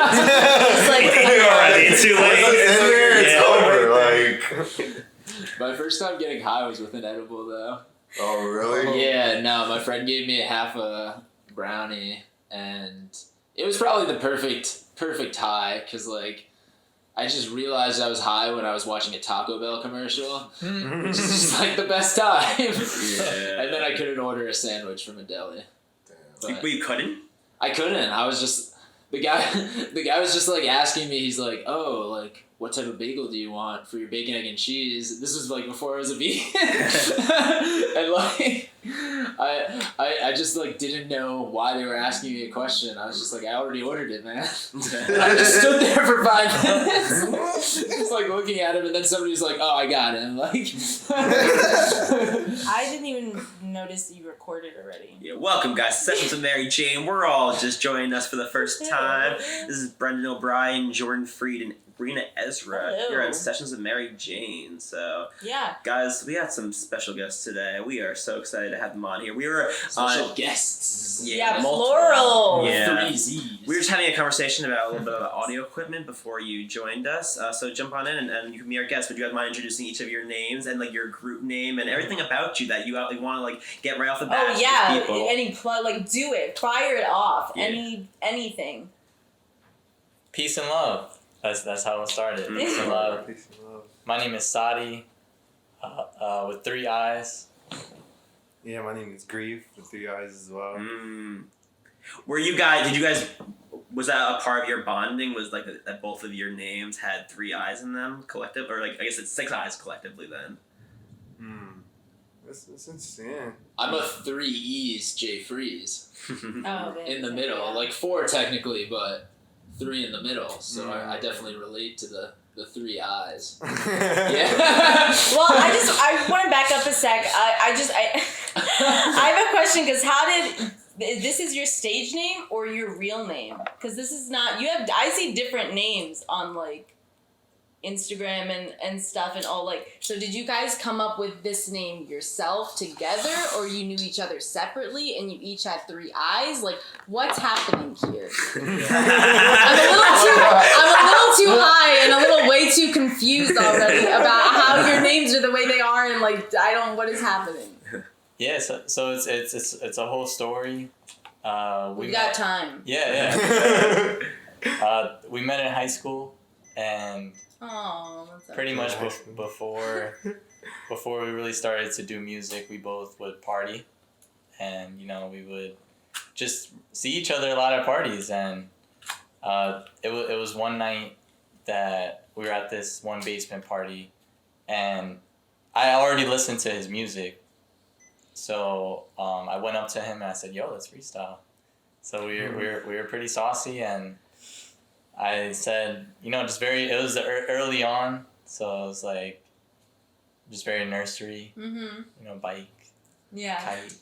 It's like already too late. It's over. Like. My first time getting high was with an edible, though. Oh really? Yeah, no, my friend gave me half a brownie, and it was probably the perfect high, because, like, I just realized I was high when I was watching a Taco Bell commercial, which is just, like, the best time. Yeah. And then I couldn't order a sandwich from a deli. Wait, you couldn't? I couldn't. I was just... The guy was just, like, asking me, he's like, oh, like, what type of bagel do you want for your bacon, egg, and cheese? This was, like, before I was a vegan. And, like, I just, like, didn't know why they were asking me a question. I was just like, I already ordered it, man. And I just stood there for 5 minutes, just, like, looking at him, and then somebody was like, oh, I got it. I'm like... I didn't even notice you recorded already. Yeah, welcome, guys. Sessions with Mary Jane. We're all just joining us for the first time. This is Brendan O'Brien, Jordan Freed, and Reena Ezra. Hello. You're on Sessions with Mary Jane. So, Yeah. guys, we got some special guests today. We are so excited to have them on here. We were Special guests. Yeah, multiple. plural. Yeah. 3 Z's. We were just having a conversation about a little bit of audio equipment before you joined us. So jump on in and you can be our guest. Would you guys mind introducing each of your names and like your group name and everything about you that you want to like get right off the bat? Oh yeah, with people? any plug, like do it, fire it off, Yeah. anything. Peace and love. That's how it started. Peace and love. My name is Sadi, with 3 eyes. Yeah, my name is Grief with 3 eyes as well. Was that a part of your bonding? Was like that both of your names had 3 eyes in them collective, or like I guess it's 6 eyes collectively then? That's interesting. Yeah. I'm a 3 E's J Freeze Oh, in the middle, yeah. like 4 technically, but 3 in the middle. So I definitely relate to the 3 eyes. Yeah. Well, I want to back up a sec. I have a question, because this is your stage name or your real name? Because this is not, I see different names on like Instagram and stuff and all, like, so did you guys come up with this name yourself together, or you knew each other separately and you each had 3 eyes? Like, what's happening here? I'm a little too high and a little way too confused already about how your names are the way they are, and like what is happening? Yeah, so it's a whole story. We got time. Yeah. We met in high school, and That's pretty much before we really started to do music, we both would party, and we would just see each other a lot at parties, and it was one night that we were at this one basement party, and I already listened to his music. So I went up to him and I said, "Yo, let's freestyle." So we were pretty saucy, and I said, it was early on, so it was like just very nursery, bike, Yeah. kite.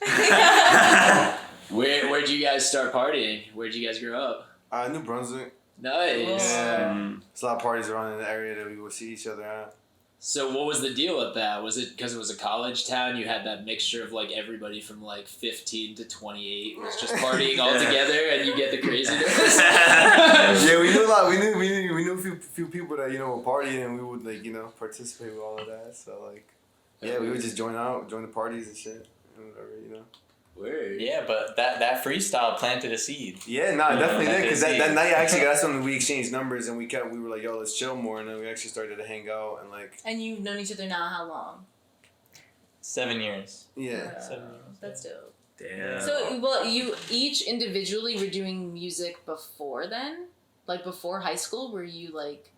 Where'd you guys start partying? Where'd you guys grow up? New Brunswick. Nice. Yeah. There's a lot of parties around in the area that we would see each other at. So what was the deal with that? Was it because it was a college town? You had that mixture of like everybody from like 15 to 28 was just partying all together, and you get the craziness. Yeah, we knew a lot. We knew a few people that were partying, and we would like participate with all of that. So like, yeah, we would just join the parties and shit, and whatever. Weird. Yeah, but that freestyle planted a seed. Yeah, definitely did, because that night actually that's when we exchanged numbers, and we were like, yo, let's chill more, and then we actually started to hang out and like. And you've known each other now how long? 7 years. Yeah. 7 years. That's dope. Damn. So, well, you each individually were doing music before then? Like before high school? Were you like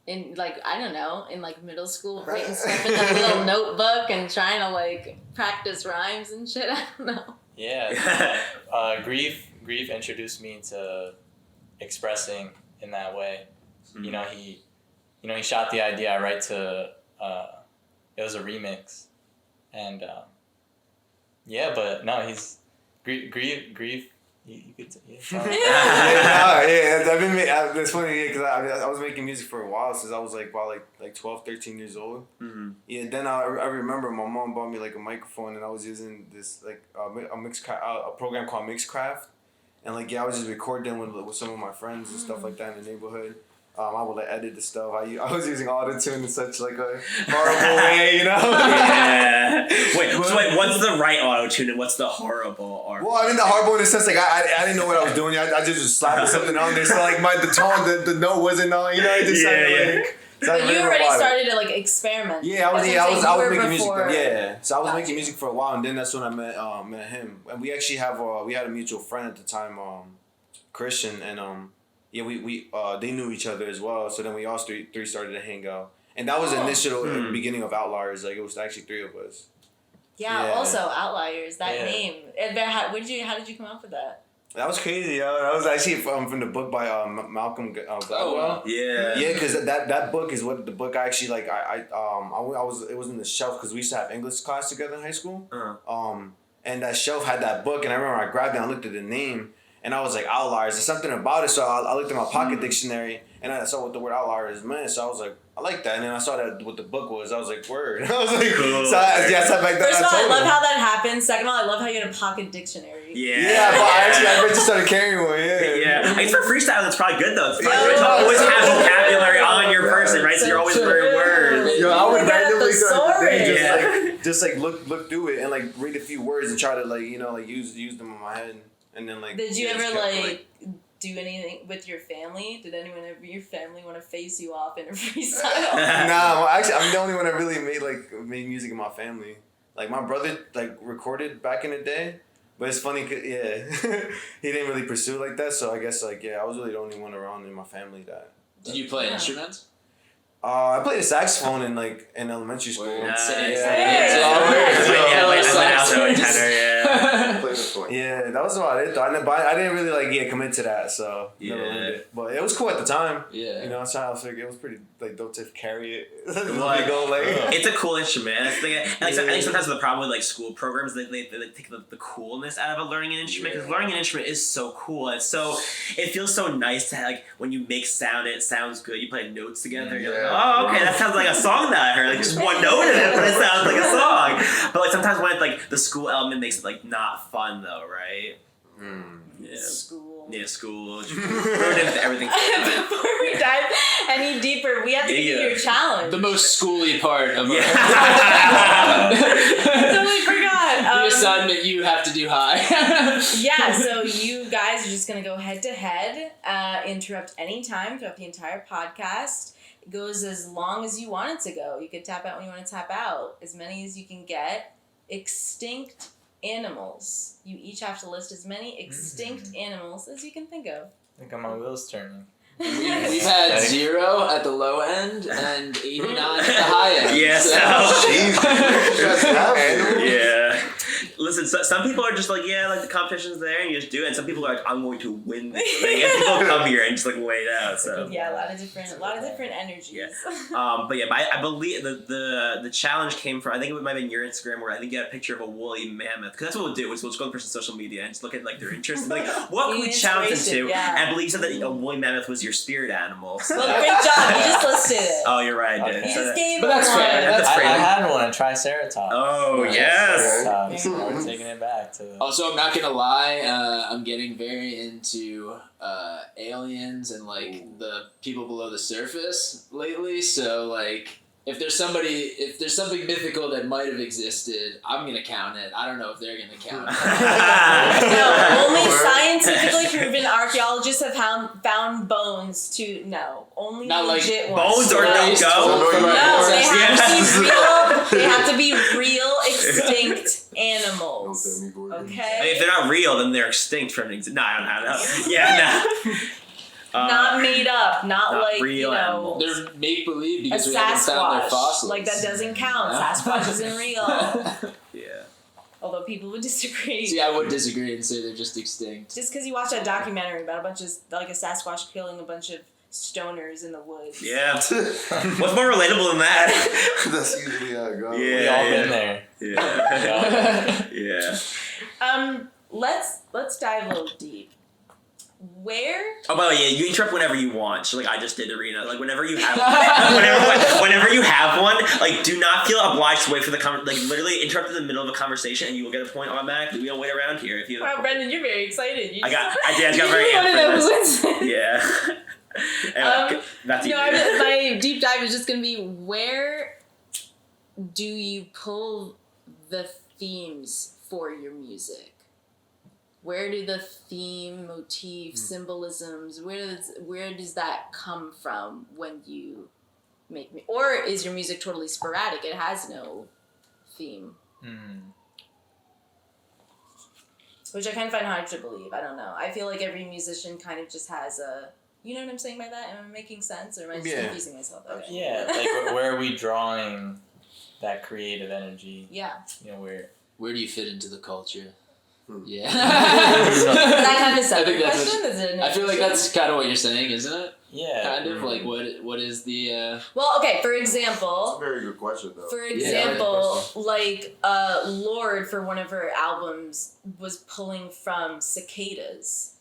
in like, I don't know, in like middle school writing stuff in a little notebook and trying to like practice rhymes and shit? I don't know. Yeah. Grief introduced me to expressing in that way. Mm-hmm. He shot the idea. I write to, it was a remix, and but no, he's grief. You could. That's funny, because I was making music for a while since I was like 12, 13 years old. Mm-hmm. Yeah, then I remember my mom bought me like a microphone, and I was using this like a program called Mixcraft. and like I would just record them with some of my friends and stuff like that in the neighborhood. I would like edit the stuff. I was using auto-tune in such like a horrible way, you know? Yeah. Wait, what's the right auto-tune and what's the horrible auto-tune? Well, I mean the horrible in the sense like I didn't know what I was doing. I just was slapping something on there, so like the tone, the note wasn't on. You know, it just sounded like. But you already started to like experiment. Yeah, I was making music. Yeah, so I was making music for a while, and then that's when I met him. And we actually we had a mutual friend at the time, Christian, and yeah, we they knew each other as well. So then we all three started to hang out, and that was the initial beginning of Outliiers. Like it was actually 3 of us. Yeah. Also, Outliiers. That name. How did you come up with that? That was crazy. That was actually from the book by Malcolm Gladwell. Oh, wow. Yeah. Yeah, because that book is what the book I actually like. I was it was in the shelf because we used to have English class together in high school. And that shelf had that book, and I remember I grabbed it and I looked at the name, and I was like, Outliiers. There's something about it, so I looked at my pocket dictionary, and I saw what the word Outliiers meant. So I was like, I like that, and then I saw that what the book was. I was like, word. I was like, cool. So I sat back there. First of all, I love how that happens. Second of all, I love how you had a pocket dictionary. Yeah, but I just started carrying one. Yeah. I guess for freestyle, that's probably good though. It's probably good to always have vocabulary on your person, right? So you're always learning words. Yo, I would randomly start the day, Yeah. just look through it and like read a few words and try to like use them in my head, and then like. Did you ever like do anything with your family? Did anyone ever your family want to face you off in a freestyle? Nah, well, actually, I'm the only one that really made music in my family. Like my brother like recorded back in the day. But it's funny, cause, yeah, he didn't really pursue like that. So I guess like I was really the only one around in my family that. Did you play instruments? I played the saxophone in elementary school. Yeah, that was about it though. I didn't really commit to that, so never learned it. But it was cool at the time. Yeah, you know, I was like, it was pretty dope to carry it. It's a cool instrument. I think sometimes the problem with school programs they take the coolness out of learning an instrument, because learning an instrument is so cool. And so it feels so nice to when you make sound, it sounds good. You play notes together. You're like, oh, okay, that sounds like a song that I heard. Just one note in it, but it sounds like a song. But sometimes when the school element makes it not fun though, right? Yeah. School. Yeah, school. Everything. Before we dive any deeper, we have to give you your challenge. The most schooly part of totally forgot. The assignment you have to do high. Yeah, so you guys are just going to go head to head, interrupt any time throughout the entire podcast. It goes as long as you want it to go. You can tap out when you want to tap out. As many as you can get. Extinct animals. You each have to list as many extinct animals as you can think of. I think my wheels turning. We've had 0 at the low end and 89 at the high end. Yes. Yeah. Listen, some people are just the competition's there and you just do it. And some people are like, I'm going to win this thing. And people come here and just wait it out. So yeah, a lot of different energies. Yeah. But I believe the challenge came from, I think it might have been your Instagram, where I think you had a picture of a woolly mammoth. Because that's what we'll do. We'll just go on the person's social media and just look at their interests and what can we challenge them to? Yeah. And I believe you said that a woolly mammoth was your spirit animal. So. Well, great job. You just listed it. Oh, you're right. I did. You just gave but that's fair. That's fair. I had one, a triceratops. Oh, yes. We're taking it back to. Also, I'm not gonna lie. I'm getting very into aliens and the people below the surface lately. So if there's something mythical that might have existed, I'm gonna count it. I don't know if they're gonna count it. No, only scientifically proven archaeologists have found bones to only not legit bones or no go. No, they have to be real. They have to be real extinct animals. Okay. If they're not real, then they're extinct from existence. No, I don't know. Yeah, no. Not made up, not real animals. They're make believe a because we haven't found their Sasquatch. fossils. That doesn't count. Sasquatch isn't real. Yeah. Although people would disagree. See, I would disagree and say they're just extinct. Just because you watch that documentary about a bunch of a Sasquatch killing a bunch of stoners in the woods. Yeah. What's more relatable than that? That's usually how it goes. We all been there. Yeah. Yeah. Let's dive a little deep. where? Oh, by the way, yeah, you interrupt whenever you want. So, like I just did to Reena. Like whenever you have, whenever you have one, like do not feel obliged to wait for the like literally interrupt in the middle of a conversation and you will get a point automatically. We don't wait around here if you. Wow, Brendan, you're very excited. I got very amped for this. Yeah. Anyway, that's no, my deep dive is just gonna be where do you pull the themes for your music? Where do the theme, motif, symbolisms, where does that come from when you make me? Or is your music totally sporadic? It has no theme. Which I kind of find hard to believe. I don't know. I feel like every musician kind of just has a... You know what I'm saying by that? Am I making sense? Or am I just confusing myself? Okay. Yeah, like where are we drawing that creative energy? Yeah. You know, where do you fit into the culture? Yeah. That kind of stuff. I think that's question. I feel like that's kind of what you're saying, isn't it? Yeah. Kind of like what is the Well, okay, for example, That's a very good question, though. for example, like Lorde for one of her albums was pulling from cicadas.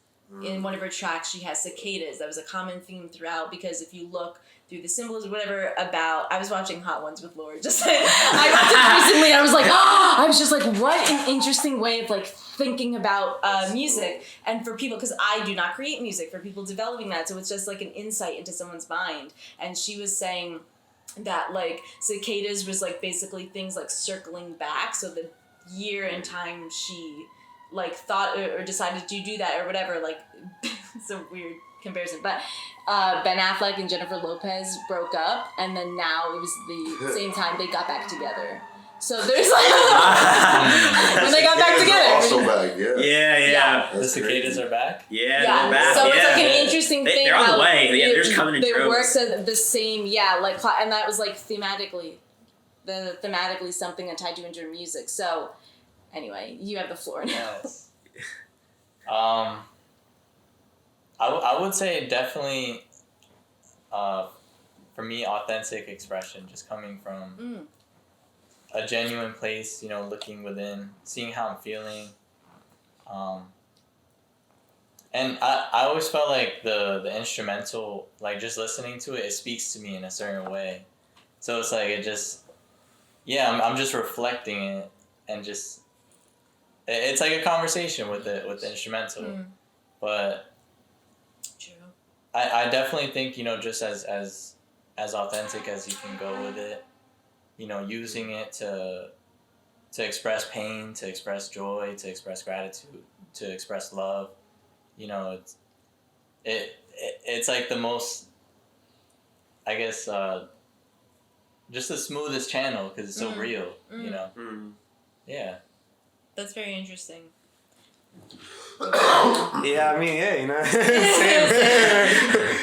In one of her tracks, she has cicadas. That was a common theme throughout because if you look through the symbols or whatever about... I was watching Hot Ones with Lorde. Just I watched it recently and I was like, I was just like, what an interesting way of like thinking about music. And for people, because I do not create music, for people developing that, so it's just like an insight into someone's mind. And she was saying that like cicadas was like basically things like circling back. So the year and time she like thought or decided to do that or whatever, like it's a weird comparison, but Ben Affleck and Jennifer Lopez broke up and then now it was the same time they got back together. So there's like when they got back together. Also back, Yeah. The cicadas are back? Yeah, they're back. So it's like an interesting thing. They're on the way. They're just coming in They droves. worked the same, like, and that was like thematically something that tied you into your music. So anyway, you have the floor now. Yes. I would say definitely, for me, authentic expression, just coming from a genuine place, you know, looking within, seeing how I'm feeling. And I always felt like the instrumental, like just listening to it, it speaks to me in a certain way. So it's like it just, I'm just reflecting it and just, it's like a conversation with the instrumental. But True. I definitely think, you know, just as authentic as you can go with it, you know, using it to express pain, to express joy, to express gratitude, to express love, you know, it's like the most, I guess, just the smoothest channel because it's so real, you know. Yeah. That's very interesting. Yeah, I mean, yeah, you know,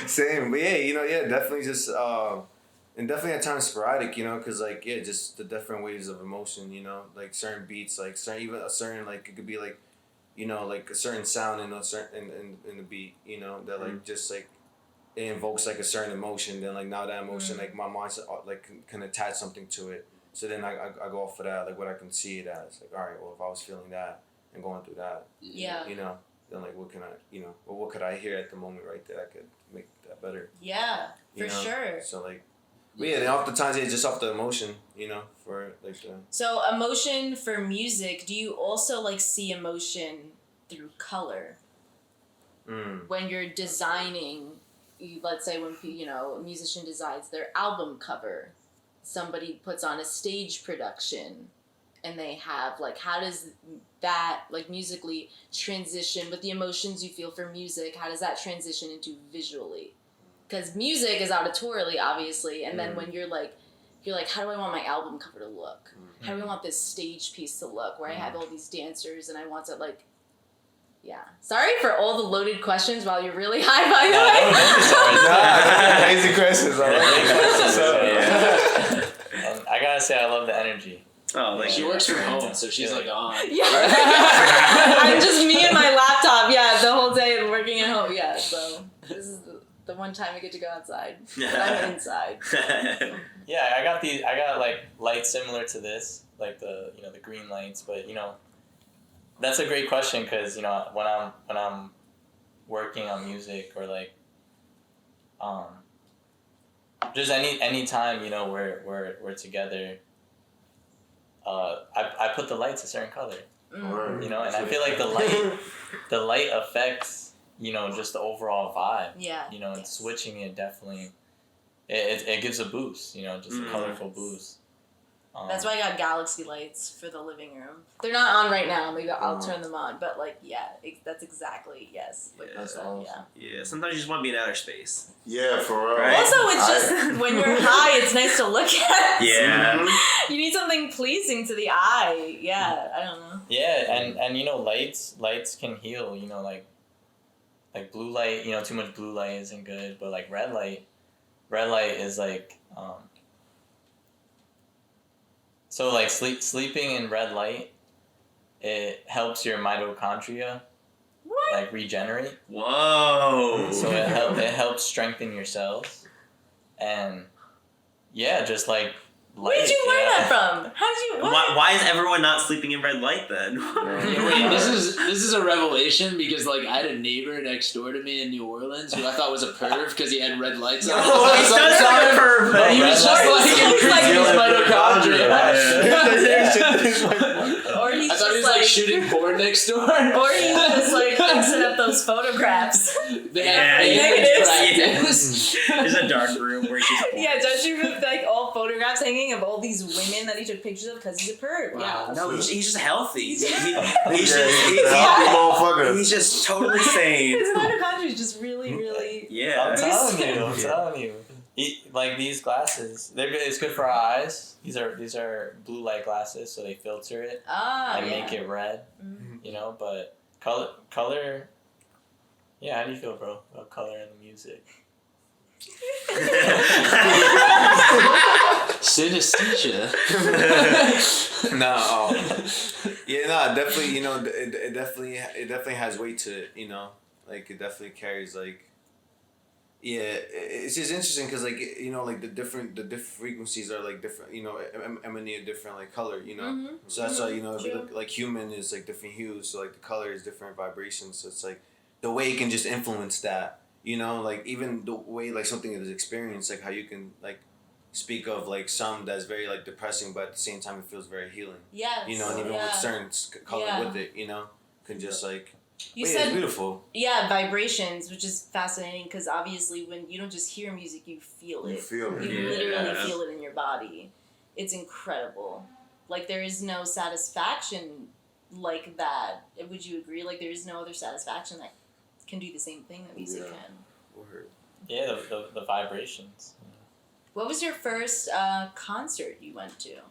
same, but yeah, you know, yeah, definitely just, and definitely at times sporadic, you know, because like, yeah, just the different waves of emotion, you know, like certain beats, like even a certain, like, it could be like, you know, like a certain sound in a certain, in the beat, you know, that like, just like, it invokes like a certain emotion, then like now that emotion, like my mind like can attach something to it, so then I go off of that, like what I can see it as, like, all right, well, if I was feeling that and going through that, you know, then like what can I, you know, or what could I hear at the moment right there that could make that better? Yeah, for you know? sure. So like, but yeah, then oftentimes it's just off the emotion, you know, for like the. So emotion for music, do you also like see emotion through color? When you're designing, let's say when, you know, a musician designs their album cover, somebody puts on a stage production and they have like, how does that like musically transition with the emotions you feel for music? How does that transition into visually? Because music is auditorily, obviously, and then when you're like, how do I want my album cover to look? How do I want this stage piece to look where I have all these dancers and I want to like, Sorry for all the loaded questions while you're really high, by the way. Easy questions. And I gotta say, I love the energy. Oh, like she works from home, so she's like on. Yeah. I'm just me and my laptop, the whole day working at home. Yeah, so this is the one time I get to go outside. But I'm inside. Yeah, I got like lights similar to this, like the, you know, the green lights, but you know, that's a great question because, you know, when working on music or like just any time, you know, we're together, I put the lights a certain color. You know, and I feel like the light affects, you know, just the overall vibe. Yeah. You know, and switching it definitely it gives a boost, you know, just a colorful boost. That's why I got galaxy lights for the living room. They're not on right now. Maybe I'll turn them on. But like, yeah, that's exactly like That's awesome. Yeah, sometimes you just want to be in outer space. Yeah, for real. Right? Also, it's just when you're high, it's nice to look at. Yeah. You need something pleasing to the eye. Yeah, I don't know. Yeah, and you know, lights can heal, you know, like blue light, you know, too much blue light isn't good, but like red light is like so like sleeping in red light, it helps your mitochondria like regenerate. Whoa. So it helps strengthen your cells, and yeah, just like light. Where did you learn that from? How did you? Why is everyone not sleeping in red light then? Wait, this is a revelation because like I had a neighbor next door to me in New Orleans who I thought was a perv because he had red lights on. Oh, he sounds like a perv. But he was just like increasing his mitochondria. Or he's I thought he was just like shooting porn next door. Or he's just like fixing up those photographs. They Yeah, have negatives. There's a dark room where he's just Yeah, don't you have like all photographs hanging of all these women that he took pictures of because he's a perv? Wow. Yeah. No, he's just healthy. He's He's just happy motherfucker. he's just totally sane. His mitochondria is just really. Yeah. I'm telling you. Like these glasses, they're good. It's good for our eyes. These are blue light glasses, so they filter it and make it red. You know, but color. Yeah, how do you feel, bro? About color in the music? Synesthesia. Definitely. You know, it definitely has weight to it. You know, like it definitely carries like. Yeah, it's just interesting because like you know like the different frequencies are like different, you know, emanate a different like color, you know. So that's why, you know, if you look like human is like different hues, so like the color is different vibrations. So it's like the way it can just influence that, you know, like even the way like something is experienced, like how you can like speak of like some that's very like depressing, but at the same time it feels very healing. Yes. You know, and even with certain color with it, you know, can just like. You Wait, said it's beautiful. Yeah, vibrations, which is fascinating because obviously when you don't just hear music, you feel it. You feel it. You literally feel it in your body. It's incredible. Like there is no satisfaction like that. Would you agree? Like there is no other satisfaction that can do the same thing that music can. Word. Yeah, the vibrations. What was your first concert you went to?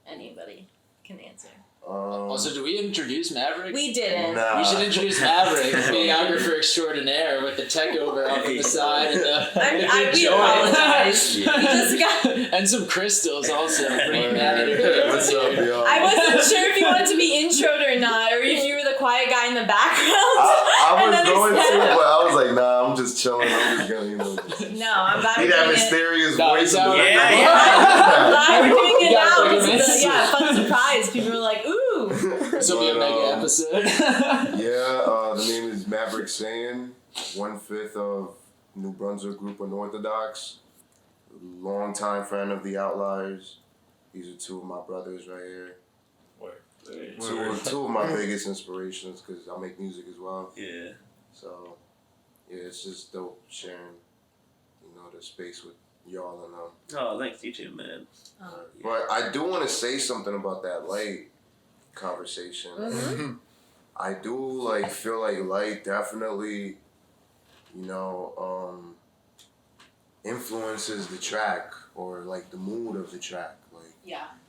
Anybody can answer. Also, do we introduce Maverick? We didn't. Nah. We should introduce Maverick, videographer extraordinaire with the tech over up on the side and the We apologize. We just got. and some crystals also. Bring that in. What's up, y'all? I wasn't sure if you wanted to be introed or not, or if you were the quiet guy in the background. I was And then going there's to, that. but I was like, nah, I'm just chilling. I'm just gonna, you know. No, I'm glad He we're that doing it. mysterious No, voice. yeah, I'm glad we're doing it You gotta now. bring him Because in. fun surprise. People were like, ooh. This will be a mega episode. Yeah, the name is Maverick Sayin, 1/5 of New Brunswick Group Unorthodox. Longtime friend of the Outliiers. These are two of my brothers right here. Two of my biggest inspirations because I make music as well. Yeah. So, yeah, it's just dope sharing, you know, the space with y'all and them. Oh, thanks, you too, man. But I do want to say something about that light conversation. I do like feel like light definitely, you know, influences the track or like the mood of the track. Like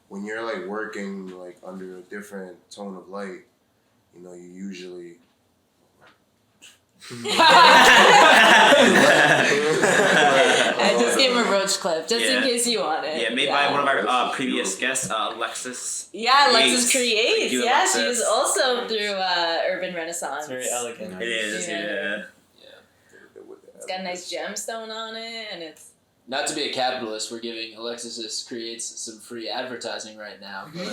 when you're like working like under a different tone of light, you know, you usually. I just gave him a roach clip, just in case you want it. Yeah, made by one of our previous guests, Alexis. Yeah, Alexis Creates. Thank you, Yeah, Alexis. she was also through Urban Renaissance. It's very elegant. It is, yeah. It's got a nice gemstone on it, and it's not to be a capitalist, we're giving Alexis creates some free advertising right now. But,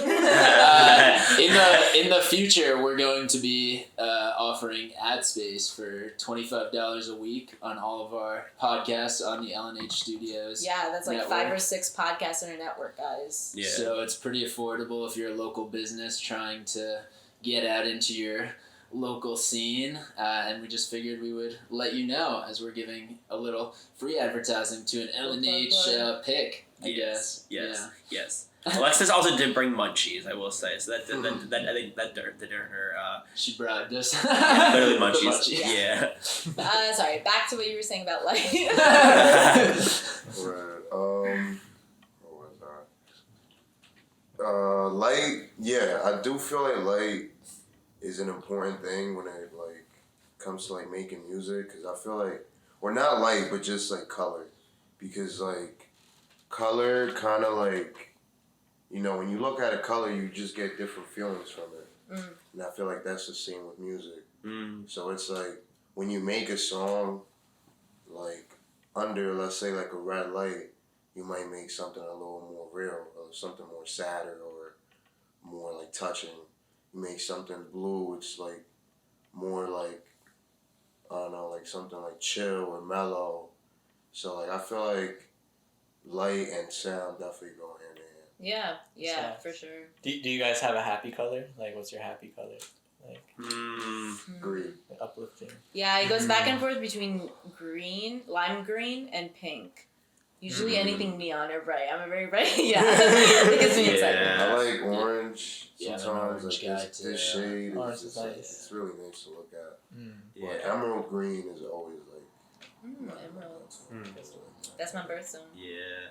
in the future, we're going to be offering ad space for $25 a week on all of our podcasts on the LNH Studios. Yeah, that's like network. 5 or 6 podcasts in our network, guys. Yeah. So it's pretty affordable if you're a local business trying to get out into your local scene, and we just figured we would let you know as we're giving a little free advertising to an LNH pick, I guess. Yes. Alexis also did bring munchies, I will say. So that I think that did her. She bribed us. Literally munchies. Munchies. Yeah. Sorry, back to what you were saying about light. Right. What was that? Light. Yeah, I do feel like light is an important thing when it like comes to like making music, because I feel like, or not light, but just like color, because like color kind of like, you know, when you look at a color, you just get different feelings from it, and I feel like that's the same with music. So it's like when you make a song, like under, let's say like a red light, you might make something a little more real, or something more sadder, or more like touching. You make something blue, it's like more like, I don't know, like something like chill or mellow. So like I feel like light and sound definitely go hand in hand. Yeah, for sure. Do you guys have a happy color? Like, what's your happy color? Like, Green. uplifting. Yeah, it goes back and forth between green, lime green, and pink. Usually anything neon or bright. I'm a very bright. It gets me excited. I like orange. Yeah, I'm an Sometimes orange like guy this shade Orange is is just, like, nice. it's really nice to look at. Yeah. Like emerald green is always like Emerald. That's my birthstone. Yeah.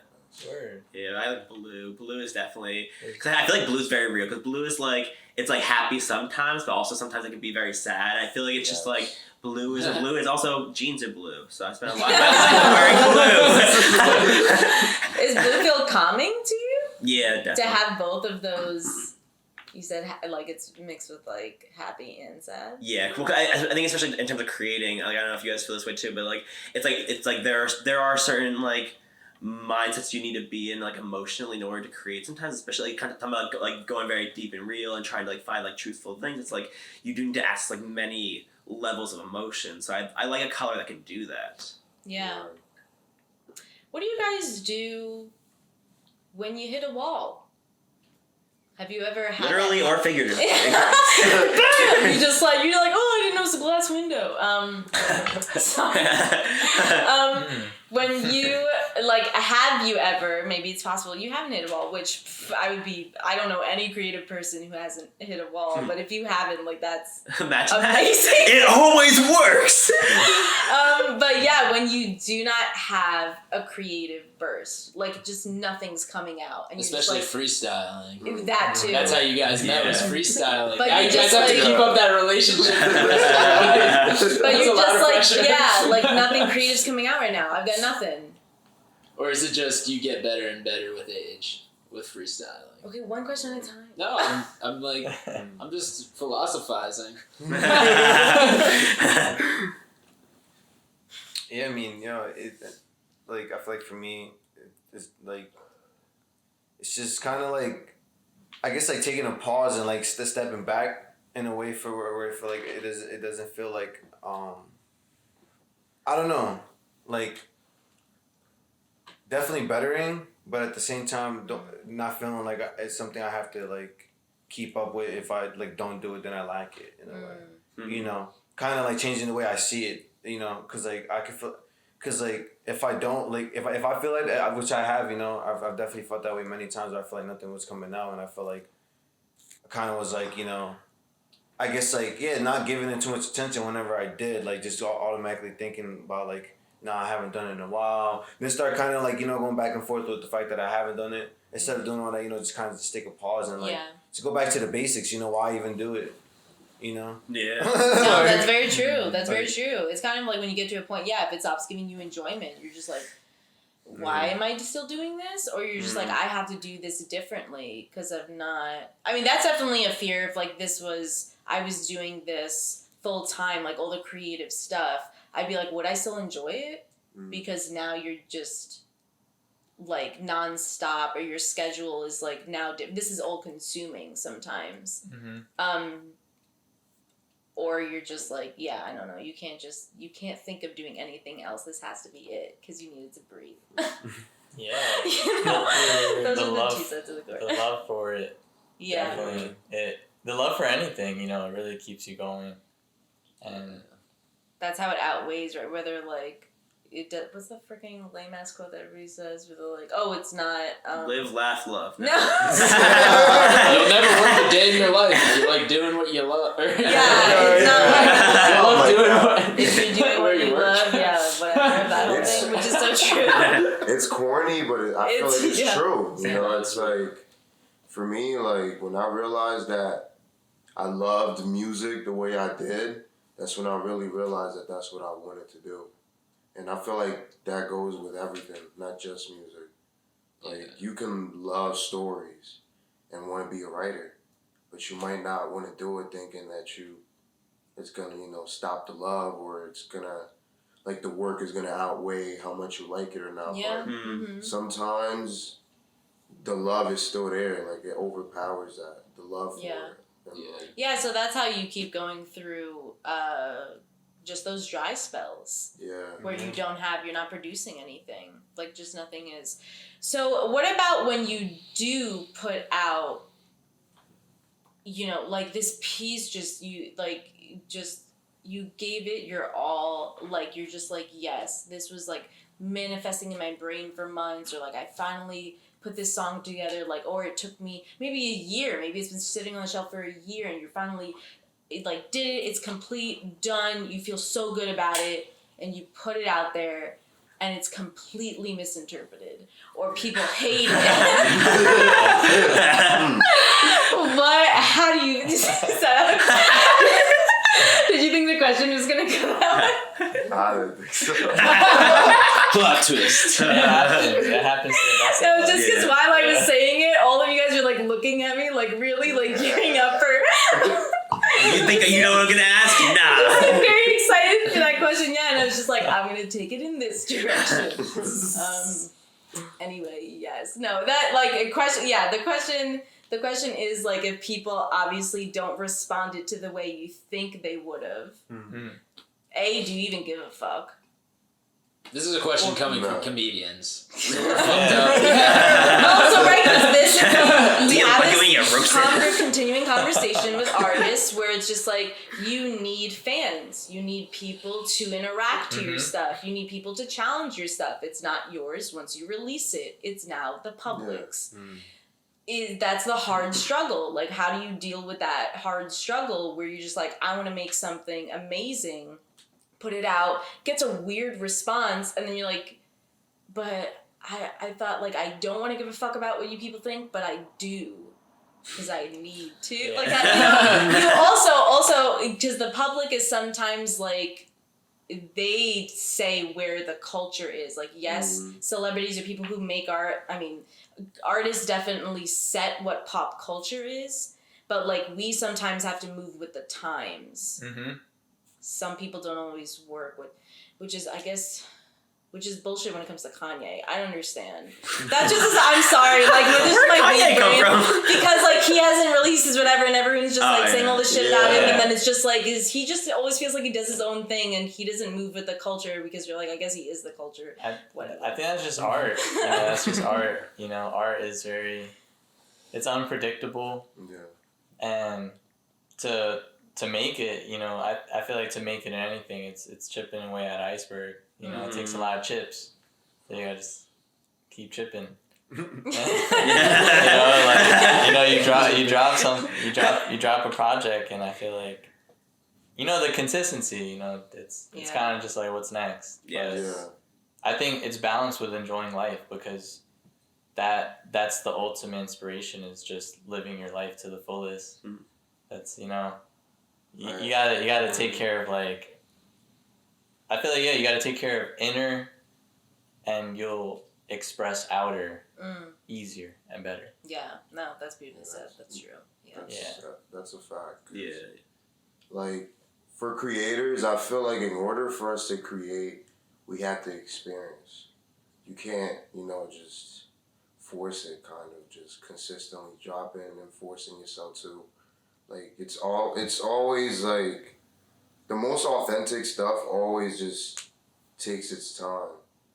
Word. Yeah, I like blue. Blue is definitely, because I feel like blue is very real. Because blue is like, it's like happy sometimes, but also sometimes it can be very sad. I feel like it's just like blue is blue. It's also jeans are blue, so I spent a lot of my life wearing blue. Is blue feel calming to you? Yeah, definitely. To have both of those, you said like it's mixed with like happy and sad. Yeah, well, I think especially in terms of creating, like I don't know if you guys feel this way too, but like it's like there are certain like mindsets you need to be in like emotionally in order to create. Sometimes, especially like, kind of talking about like going very deep and real and trying to like find like truthful things. It's like you do need to ask like many levels of emotion. So I like a color that can do that. Yeah. What do you guys do when you hit a wall? Have you ever had Literally or figuratively? Bam! You just like, you're like, oh, I didn't notice a glass window. When you, like, have you ever, maybe it's possible you haven't hit a wall, which I don't know any creative person who hasn't hit a wall, but if you haven't, like, that's Imagine amazing. That. It always works! But yeah, when you do not have a creative burst, like, just nothing's coming out. And Especially you're just, like, freestyling. that too. That's how you guys met, was freestyling. But you you guys just, have like, to keep up that relationship for the rest of your life. But That's you're a lot just of like, pressure. yeah, like nothing creative's coming out right now. I've got nothing. Or is it just you get better and better with age, with freestyling? Okay, one question at a time. No, I'm like, I'm just philosophizing. Yeah, I mean, you know, like I feel like for me, it's like, it's just kind of like, I guess like taking a pause and like stepping back in a way for where I feel like it doesn't feel like I don't know, like definitely bettering, but at the same time not feeling like it's something I have to like keep up with. If I like don't do it, then I lack it in a way. Mm-hmm. You know, kind of like changing the way I see it. You know, because like I can feel, because like if I don't like if I feel like that, which I have, you know, I've definitely felt that way many times. Where I feel like nothing was coming out, and I feel like I kind of was like, you know, I guess like not giving it too much attention whenever I did, like just automatically thinking about like, nah, I haven't done it in a while. Then start kind of like, you know, going back and forth with the fact that I haven't done it, instead of doing all that, you know, just kind of just take a pause and like to go back to the basics. You know, why even do it? You know? Yeah. No, that's very true. That's very true. It's kind of like when you get to a point, if it stops giving you enjoyment, you're just like, why am I still doing this? Or you're just like, I have to do this differently because I'm not... I mean, that's definitely a fear if, like, I was doing this full time, like, all the creative stuff. I'd be like, would I still enjoy it? Because now you're just like nonstop, or your schedule is like now this is all consuming sometimes. Or you're just like, yeah, I don't know, you can't think of doing anything else, this has to be it because you needed to breathe. Yeah. You know? Those the are love, the two sides of the coin. the love for it. Yeah. Definitely. The love for anything, you know, it really keeps you going. And that's how it outweighs, right? Whether like what's the freaking lame ass quote that everybody says? Where they're like, "Oh, it's not live, laugh, love." No. You'll never work a day in your life if you're like doing what you love. Yeah, it's not like You love doing what if you're doing what you love, yeah, whatever, that whole It's- thing, which is so true. It's corny, but I feel like it's yeah. true. You know, it's like, for me, like, when I realized that I loved music the way I did, that's when I really realized that that's what I wanted to do. And I feel like that goes with everything, not just music. Like, you can love stories and want to be a writer, but you might not want to do it thinking that it's going to, you know, stop the love, or it's going to, like, the work is going to outweigh how much you like it or not. Yeah. But Mm-hmm. sometimes the love is still there. Like, it overpowers that. The love for Yeah. it. And like, Yeah, so that's how you keep going through just those dry spells. yeah. Where you're not producing anything. Like, just nothing is. So, what about when you do put out, you know, like, this piece you gave it your all, like, you're just like, yes, this was, like, manifesting in my brain for months, or, like, I finally put this song together, like, or it took me maybe a year, maybe it's been sitting on the shelf for a year, and you're finally, like, did it, it's complete, done, you feel so good about it, and you put it out there, and it's completely misinterpreted, or people hate it. How do you did you think the question was gonna come out? I didn't think so. Plot twist. It happens. It happens to the best of No, us. just because while I was saying it, all of you guys were like looking at me, like really, like gearing up for. You think you know what I'm gonna ask? Nah. I'm very excited for that question, yeah, and I was just like, I'm gonna take it in this direction. Anyway, yes, no, that like a question. Yeah, the question is like, if people obviously don't respond it to the way you think they would have. Mm-hmm. A, do you even give a fuck? This is a question coming No. from comedians. Also, right, because this we Yeah, have like when you get roasted. continuing conversation with artists where it's just like, you need fans, you need people to interact to your stuff, you need people to challenge your stuff. It's not yours once you release it, it's now the public's. That's the hard struggle. Like, how do you deal with that hard struggle where you're just like, I want to make something amazing, put it out, gets a weird response, and then you're like, but I thought, like, I don't want to give a fuck about what you people think, but I do, because I need to. Yeah. Like, you also, because the public is sometimes, like, they say where the culture is. Like, yes, celebrities are people who make art. I mean, artists definitely set what pop culture is, but, like, we sometimes have to move with the times. Mm-hmm. Some people don't always work with, which is bullshit when it comes to Kanye. I don't understand. That just is, I'm sorry, like, this is my Kanye weak come brain, from? because, like, he hasn't released his whatever, and everyone's just like saying all this shit about him, Yeah. and then it's just like, he just always feels like he does his own thing, and he doesn't move with the culture, because you're like, I guess he is the culture. Whatever. I think that's just art. You know, that's just art. You know, art is it's unpredictable. Yeah. And to make it, you know, I feel like to make it in anything, it's chipping away at iceberg. You know, it takes a lot of chips. So you gotta just keep chipping. You know, like, you know, you drop a project, and I feel like, you know, the consistency, you know, it's kind of just like, what's next? Yeah. But I think it's balanced with enjoying life, because that's the ultimate inspiration, is just living your life to the fullest. That's, you know, you gotta take care of, like, I feel like, you gotta take care of inner, and you'll express outer easier and better. Yeah, no, that's beautifully said. That's true. Yeah. That's a fact. Yeah. Like, for creators, I feel like in order for us to create, we have to experience. you can't, just force it, kind of just consistently dropping and forcing yourself to. Like, it's always like, the most authentic stuff always just takes its time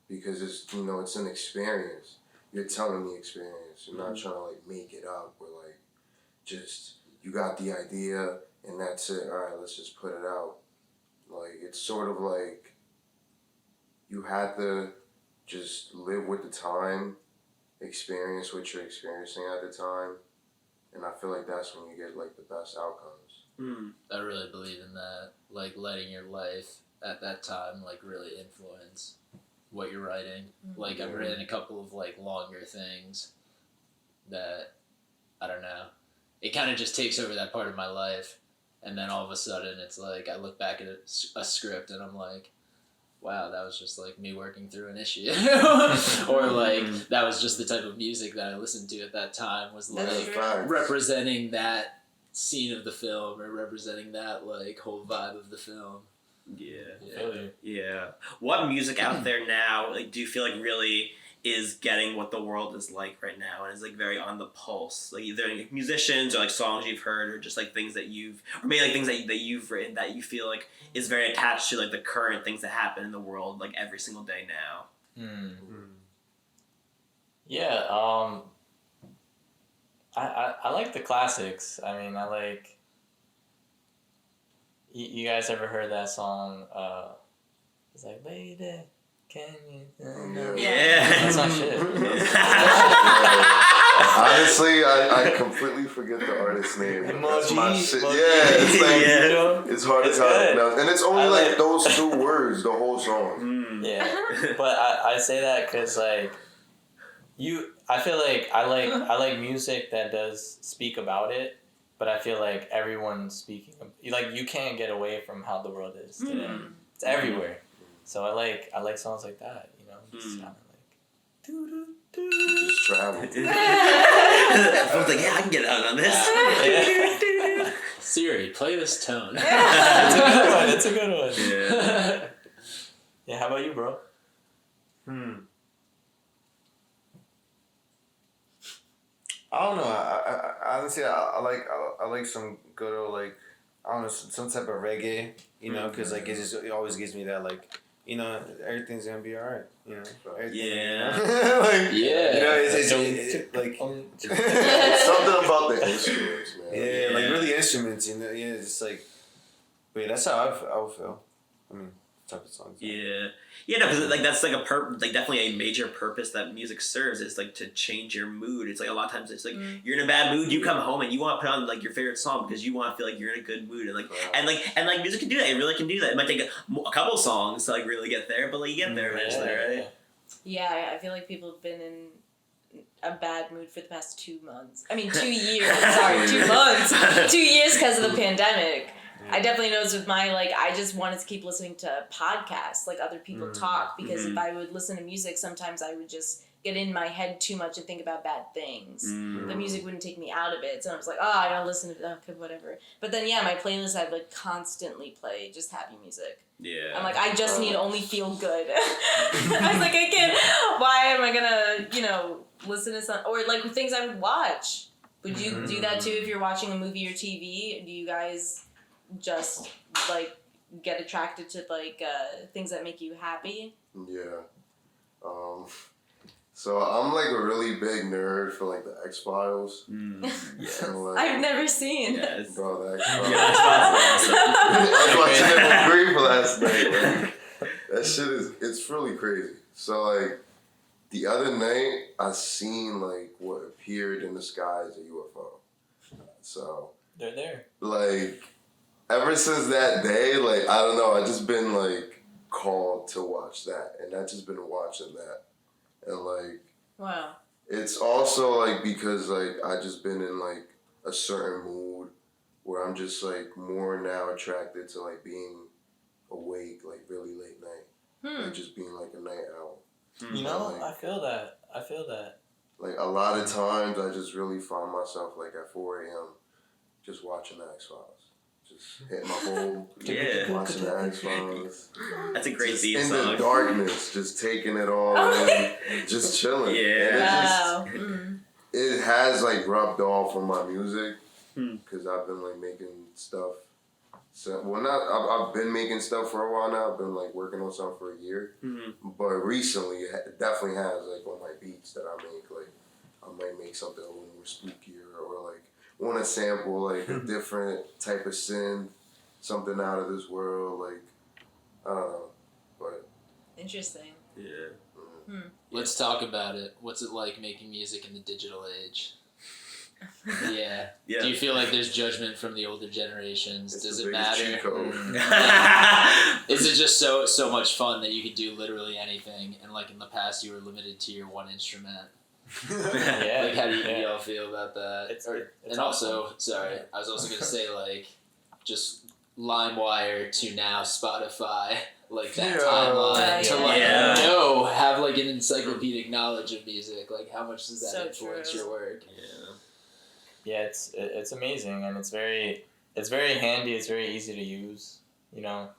because it's, it's an experience. You're telling the experience. You're not trying to like make it up or like just, you got the idea and that's it. All right, let's just put it out. Like, it's sort of like you had to just live with the time, experience what you're experiencing at the time, and I feel like that's when you get like the best outcomes. I really believe in that, like letting your life at that time like really influence what you're writing. Like I've written a couple of like longer things that, I don't know, it kind of just takes over that part of my life, and then all of a sudden it's like I look back at a script and I'm like, wow, that was just like me working through an issue. Or like that was just the type of music that I listened to at that time, was like representing that scene of the film or representing that like whole vibe of the film. Yeah. What music out there now, like, do you feel like really is getting what the world is like right now and is like very on the pulse? Like either like musicians or like songs you've heard or just like things that you've, or maybe like things that you've written that you feel like is very attached to like the current things that happen in the world like every single day now. Yeah, I like the classics. I mean, I like. You guys ever heard that song? It's like, lady, can you? Yeah. That's my shit. Honestly, I completely forget the artist's name. That's my shit. Yeah, it's like it's hard to pronounce, and it's only like those 2 words, the whole song. Yeah, but I say that because like I feel like I like music that does speak about it. But I feel like everyone's speaking. Like you can't get away from how the world is today. It's everywhere. So I like songs like that. Just kind of like. Just travel. I was like, yeah, I can get out on this. Yeah. Siri, play this tone. That's a good one. Yeah. Yeah. How about you, bro? I don't know. I honestly, I like some good old like, I don't know, some type of reggae, because like it always gives me that like, everything's gonna be alright, Yeah. Like, Yeah. like Something about the instruments, man. yeah, like really instruments, it's just like, wait, that's how I would feel. I mean, type of songs. Yeah, no, because like that's like like definitely a major purpose that music serves is like to change your mood. It's like a lot of times it's like you're in a bad mood, you come home and you want to put on like your favorite song because you want to feel like you're in a good mood and like music can do that. It really can do that. It might take a couple songs to like really get there, but like you get there eventually, right? Yeah, I feel like people have been in a bad mood for the past 2 months. I mean, 2 years. Sorry, 2 months. 2 years because of the pandemic. I definitely noticed with my, like, I just wanted to keep listening to podcasts, like other people talk, because if I would listen to music, sometimes I would just get in my head too much and think about bad things. The music wouldn't take me out of it, so I was like, oh, I don't listen to that, okay, whatever. But then, yeah, my playlist, I'd, like, constantly play just happy music. Yeah. I'm like, I just need only feel good. I was like, I can't, why am I gonna, listen to some, or, like, things I would watch. Would you do that, too, if you're watching a movie or TV? Do you guys just like get attracted to like things that make you happy? Yeah. So I'm like a really big nerd for like the X-Files. Yes. Like, I've never seen. Yes. Bro, the X-Files. I was watching it with Grief last night. Like, that shit it's really crazy. So like the other night I seen like what appeared in the sky as a UFO. So They're there. Like ever since that day, like I don't know, I just been like called to watch that, and I just been watching that. And like, wow. It's also like because like I just been in like a certain mood where I'm just like more now attracted to like being awake like really late night, like just being like a night owl. Like, I feel that. Like a lot of times I just really find myself like at 4 a.m. just watching the X-Files, Just hitting my home. Yeah. Watching the X-Files. That's a great Just theme in song. the darkness, just taking it all in, just chilling. Yeah. And it has like rubbed off on my music because I've been like making stuff. So, I've been making stuff for a while now. I've been like working on something for a year, but recently it definitely has like on my beats that I make. Like I might make something a little more spookier, or like want to sample like a different type of synth, something out of this world. Like I don't know, but Interesting. Yeah. Let's talk about it. What's it like making music in the digital age? Yeah. Yeah. Do you feel like there's judgment from the older generations? it's Does the it biggest matter? cheat code. Is it just so much fun that you could do literally anything, and like in the past you were limited to your one instrument? Yeah. Like how do you all feel about that? It's And also, sorry, I was also gonna say like just LimeWire to now Spotify, like that timeline to like have like an encyclopedic knowledge of music. Like how much does that So influence true. your work? Yeah, it's amazing, and it's very handy. It's very easy to use. You know,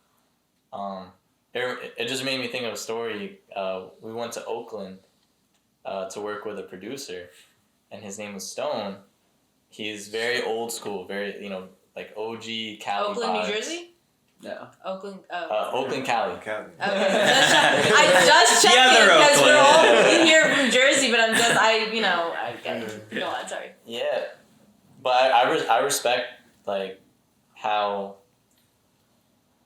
it just made me think of a story. We went to Oakland to work with a producer, and his name was Stone. He's very old school, very like OG Cali Oakland, vibes. New Jersey? No. Oakland. Oakland, Cali. Okay. I just checked The it other because we're all Oakland. here from Jersey, but I get it. Go on, sorry. Yeah, but I respect like how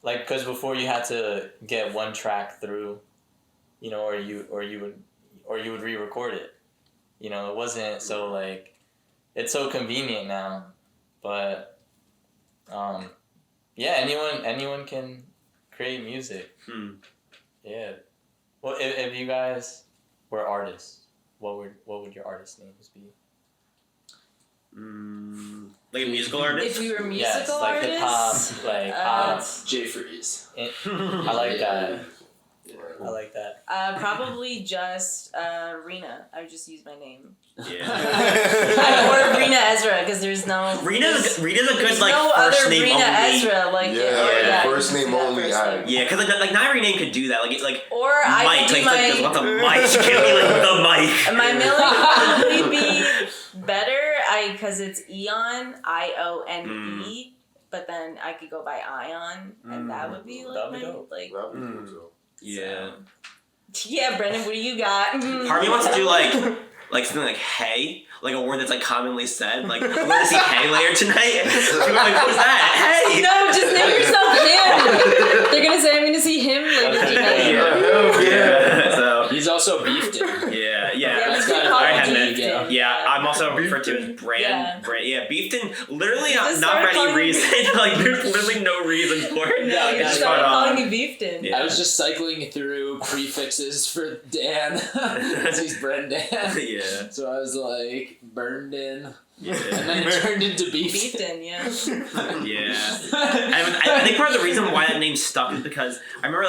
like because before you had to get one track through, or you would re-record it. It wasn't so like it's so convenient now, but yeah, anyone can create music. Yeah. Well, if you guys were artists, what would your artist names be? Like a musical artist? If we were Yes, musical like artists, hip hop, like pop. Jay Freeze. I like that. I like that. probably just Reena. I would just use my name. Yeah. Or Reena Ezra, because there's no. Rita's a good there's like no first other name Reena only. Ezra, like first name only. Yeah, because like not every name could do that. Like Or I Mike, could do like there's lots of Mikes. You can't be like the Mike. my middle name would probably be better. Because it's Eon, IONE, but then I could go by Ion, and that would be like That'd be my dope. like. That'd be cool too. Yeah. Yeah, Brendan, what do you got? Part of me wants to do like something like hey, like a word that's like commonly said. Like I'm gonna see hey later tonight. People are like, what's that? Hey. No, just name yourself him. They're gonna say I'm gonna see him later tonight. Yeah. So He's also Beefton. yeah. That's kind of call I him had that. Beefton. Yeah, I'm also referred to as Brand. Yeah. Yeah, Beefton. Literally Just not started for calling any him- reason. Like there's literally no reason for it. No, you It's just spot started on. calling me Beefton. Yeah. I was just cycling through prefixes for Dan because he's Brendan. Yeah. So I was like burned in, Yeah. and then it turned into Beefton. Beefton, yeah. Yeah. I think part of the reason why that name stuck is because I remember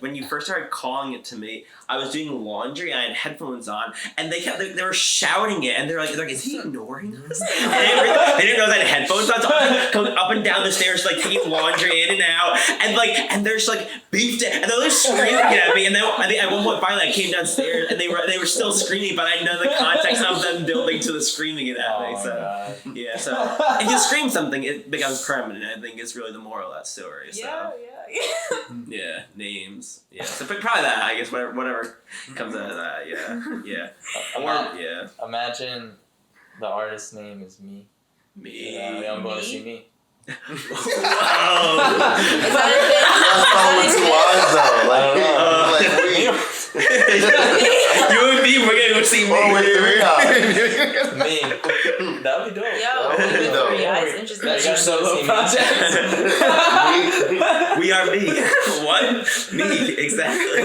when you first started calling it to me, I was doing laundry and I had headphones on and they were shouting it and they're like, is he ignoring us? And they didn't know that I had headphones on, so I was coming up and down the stairs like taking laundry in and out and there's like beefed it and they're like screaming at me and then I think at one point finally I came downstairs and they were still screaming but I didn't know the context of them building to the screaming it at me. Oh my So God. yeah, so if you scream something, it becomes permanent. I think it's really the moral of that story. So. Yeah. Yeah, names. Yeah, so probably that. I guess whatever comes out of that. Yeah. Yeah. Imagine the artist's name is me. Me. I'm going to Me? see me. Is Whoa. that a thing? That's not with two eyes though. Like we. You and me, we're gonna go see me. Oh, with three eyes. Me. That would be dope. Yo, That would be with dope. three eyes, interesting. That's your solo project. We are me. What? Me. Exactly.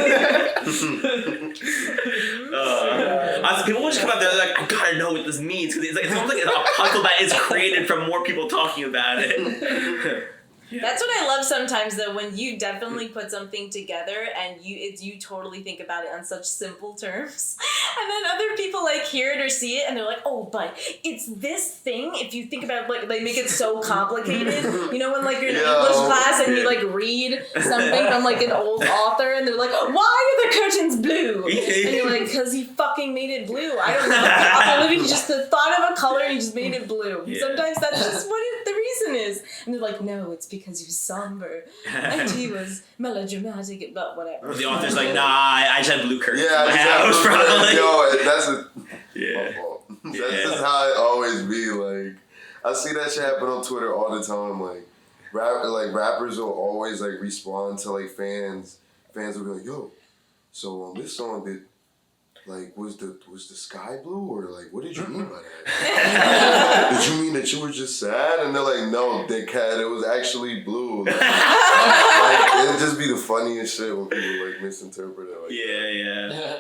People will just come out there like, I gotta know what this means because it's almost like a puzzle that is created from more people talking about it. That's what I love sometimes though, when you definitely put something together and you totally think about it on such simple terms, and then other people like hear it or see it and they're like, oh, but it's this thing. If you think about it, like they make it so complicated. You know, when like you're in English class and you like read something from like an old author and they're like, why are the curtains blue? And you're like, because he fucking made it blue. I don't know. Maybe he just thought of a color and he just made it blue. Yeah. Sometimes that's just what the reason is. And they're like, no, it's because he was somber and he was melodramatic, but whatever. The author's like, nah, I just had blue curtains. Yeah, in my house, probably. Yo, that's a. Yeah. That's just how it always be. Like, I see that shit happen on Twitter all the time. Like, rappers will always like respond to like fans. Fans will be like, yo, so on this song did. Like, was the sky blue, or like, what did you mean by that? Did you mean that you were just sad? And they're like, no, dickhead, it was actually blue. Like it'd just be the funniest shit when people like misinterpret it. Like yeah.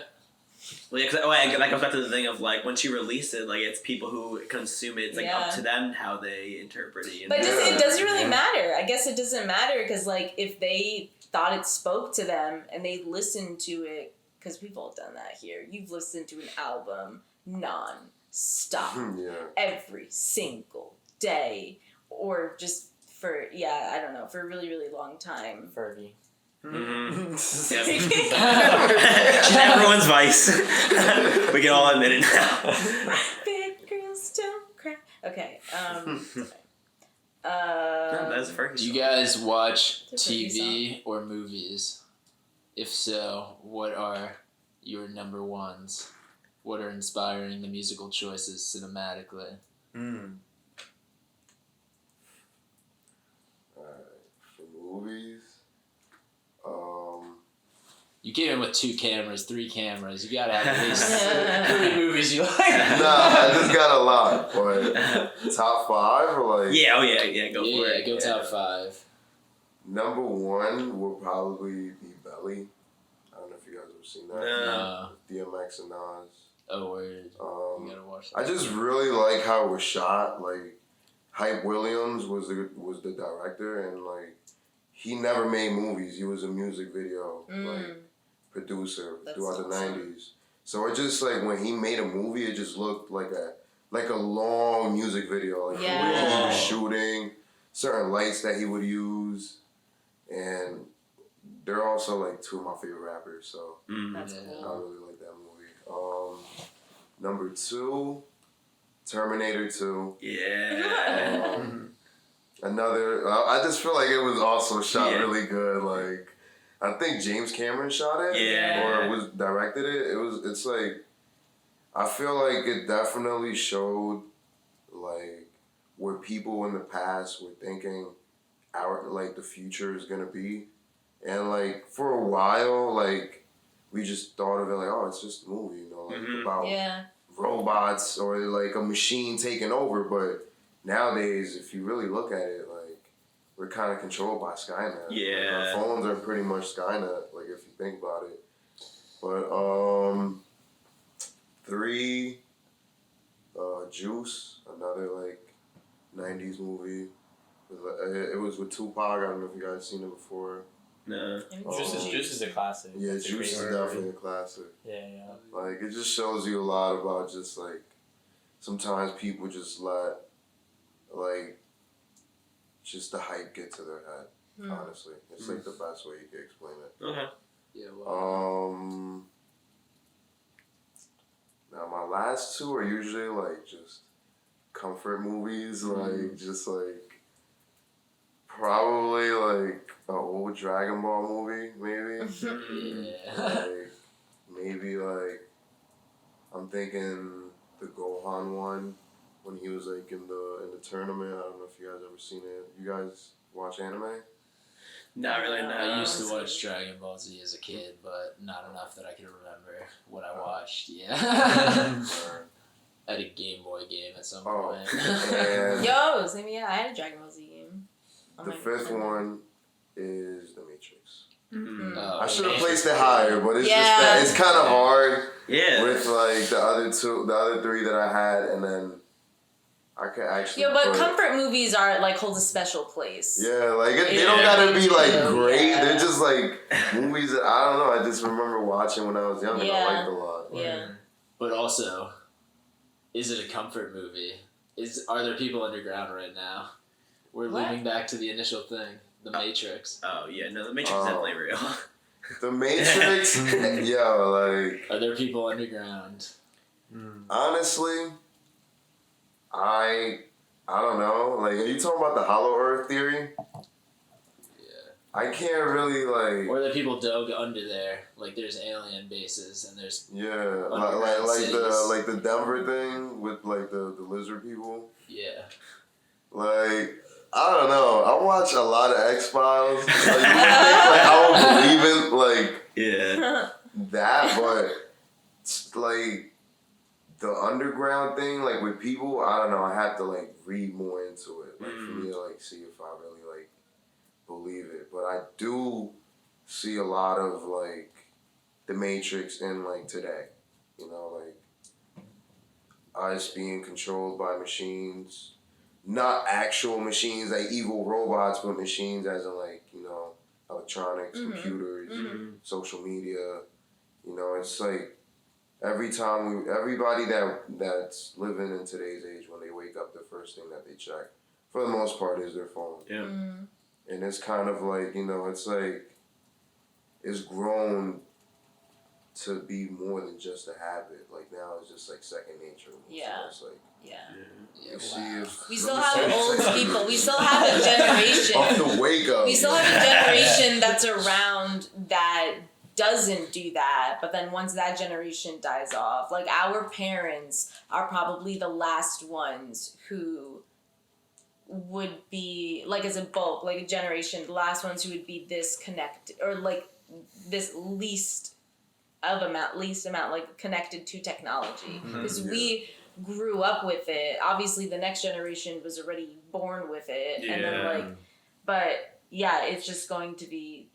Well, yeah, that comes back to the thing of like once you release it, like it's people who consume it. It's like up to them how they interpret it. But it doesn't really matter. I guess it doesn't matter because like if they thought it spoke to them and they listened to it. Because we've all done that here. You've listened to an album non-stop every single day. Or just for, I don't know, for a really, really long time. Fergie. Mm-hmm. She's everyone's vice. We can all admit it now. Big girls don't cry. Okay. That's Fergie. Do you guys watch TV or movies? If so, what are your number ones? What are inspiring the musical choices cinematically? For movies, you came in with 2 cameras, 3 cameras. You gotta have at least 3 movies you like. Nah, I just got a lot. But top 5 or like? Yeah, go for it. Go top 5. Number 1 will probably be Belly. I don't know if you guys ever seen that. No. DMX and Nas. Oh, word. You gotta watch that. I just really like how it was shot. Like, Hype Williams was the director, and like he never made movies. He was a music video like producer throughout the '90s. So it just like when he made a movie, it just looked like a long music video. Like he was shooting, certain lights that he would use, and they're also like 2 of my favorite rappers. So that's cool. I really like that movie. Number 2, Terminator 2. Yeah. Another. I just feel like it was also shot really good. Like, I think James Cameron shot it. Yeah. Or directed it. It's like, I feel like it definitely showed like where people in the past were thinking the future is gonna be, and like for a while like we just thought of it like, oh, it's just a movie, you know, like about robots or like a machine taking over. But nowadays, if you really look at it, like we're kind of controlled by Skynet. Yeah, like, our phones are pretty much Skynet. Like if you think about it. But 3, Juice, another like '90s movie. It was with Tupac. I don't know if you guys seen it before. No. Juice is a classic. Yeah, It's Juice is definitely a classic. Yeah. Like, it just shows you a lot about just, like, sometimes people just let, like, just the hype get to their head, honestly. It's, like, the best way you can explain it. Okay. Yeah, well. Now, my last 2 are usually, like, just comfort movies, like, just, like, probably like an old Dragon Ball movie, maybe. Like, maybe like I'm thinking the Gohan one when he was like in the tournament. I don't know if you guys ever seen it. You guys watch anime? Not really. No. I used to watch Dragon Ball Z as a kid, but not enough that I can remember what I watched. Yeah. I had a Game Boy game at some point. Yo, same. Yeah, I had a Dragon Ball Z game. The 5th one is The Matrix. Oh, I should have placed it higher, but it's just that it's kind of hard. Yeah. With like the other 3 that I had, and then I could actually. Yeah, but put- comfort movies are like hold a special place. Yeah, like they Yeah, don't gotta they be like do, great. yeah. They're just like movies that I don't know. I just remember watching when I was young and Yeah. I liked a lot. Yeah. But also, is it a comfort movie? Are there people underground right now? We're What? looping back to the initial thing, The Matrix. Oh yeah, no, the Matrix is definitely real. The Matrix, yo, like Are there people underground? honestly, I don't know. Like, are you talking about the Hollow Earth theory? Yeah. I can't really like. Or that people dug under there, like there's alien bases and there's Yeah, Underground like cities. the Denver thing with like the lizard people. yeah. Like, I don't know. I watch a lot of X-Files. Like, you would think like I would believe in like Yeah. that, but like the underground thing, like with people, I don't know. I have to like read more into it, like for me to like see if I really like believe it. But I do see a lot of like the Matrix in like today. You know, like us being controlled by machines. Not actual machines, like evil robots, but machines as in like, you know, electronics, computers, social media. You know, it's like everybody that's living in today's age, when they wake up, the first thing that they check, for the most part, is their phone. Yeah. And it's kind of like, you know, it's like, it's grown to be more than just a habit. Like now it's just like second nature. Yeah. So it's like, Yeah. you see if We still have old people. We still have a generation. Off the wake up. We still have a generation that's around that doesn't do that, but then once that generation dies off, like our parents are probably the last ones who would be, like as a bulk, like a generation, the last ones who would be this connected, or like this least amount, like connected to technology. Because we grew up with it. Obviously the next generation was already born with it. And then like, but yeah, it's just going to be,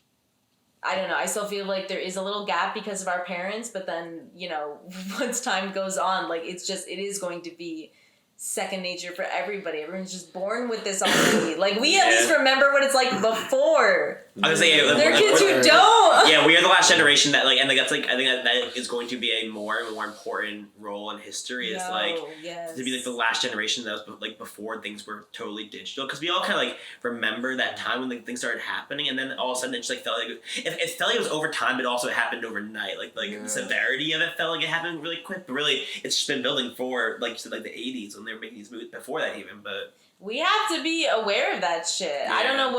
I don't know. I still feel like there is a little gap because of our parents, but then, you know, once time goes on, like it is going to be second nature for everybody. Everyone's just born with this already. Like we at least remember what it's like before. I was saying, There are kids who don't. Yeah, we are the last generation that like, and like that's like I think that is going to be a more and more important role in history. Is like to be like the last generation that was like before things were totally digital, because we all kind of like remember that time when like things started happening, and then all of a sudden it just like felt like it felt like it was over time, but also it happened overnight. Like the severity of it felt like it happened really quick, but really it's just been building for like you said, like the 80s when they were making these movies before that even, but. We have to be aware of that shit. Yeah. I don't know